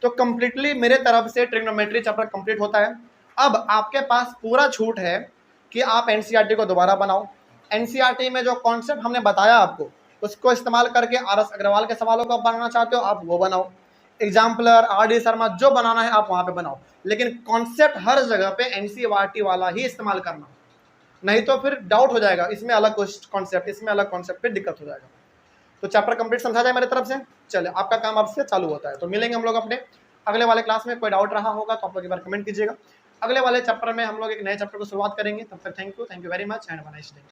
तो कंप्लीटली मेरे तरफ से ट्रिग्नोमेट्री चैप्टर कंप्लीट होता है। अब आपके पास पूरा छूट है कि आप एनसीईआरटी को दोबारा बनाओ। एनसीईआरटी में जो कॉन्सेप्ट हमने बताया आपको, उसको इस्तेमाल करके आरएस अग्रवाल के सवालों को आप बनाना चाहते हो आप वो बनाओ, एग्जाम्पलर, आरडी शर्मा, जो बनाना है आप वहाँ पे बनाओ, लेकिन कॉन्सेप्ट हर जगह पे एनसीईआरटी वाला ही इस्तेमाल करना, नहीं तो फिर डाउट हो जाएगा, इसमें अलग कॉन्सेप्ट, इसमें अलग कॉन्सेप्ट, फिर दिक्कत हो जाएगा। तो चैप्टर कंप्लीट समझा जाए मेरी तरफ से। चलिए, आपका काम अब से चालू होता है। तो मिलेंगे हम लोग अपने अगले वाले क्लास में। कोई डाउट रहा होगा तो आप लोग एक बार कमेंट कीजिएगा। अगले वाले चैप्टर में हम लोग एक नए चैप्टर को शुरुआत करेंगे। तब तक thank you very much and have a nice day.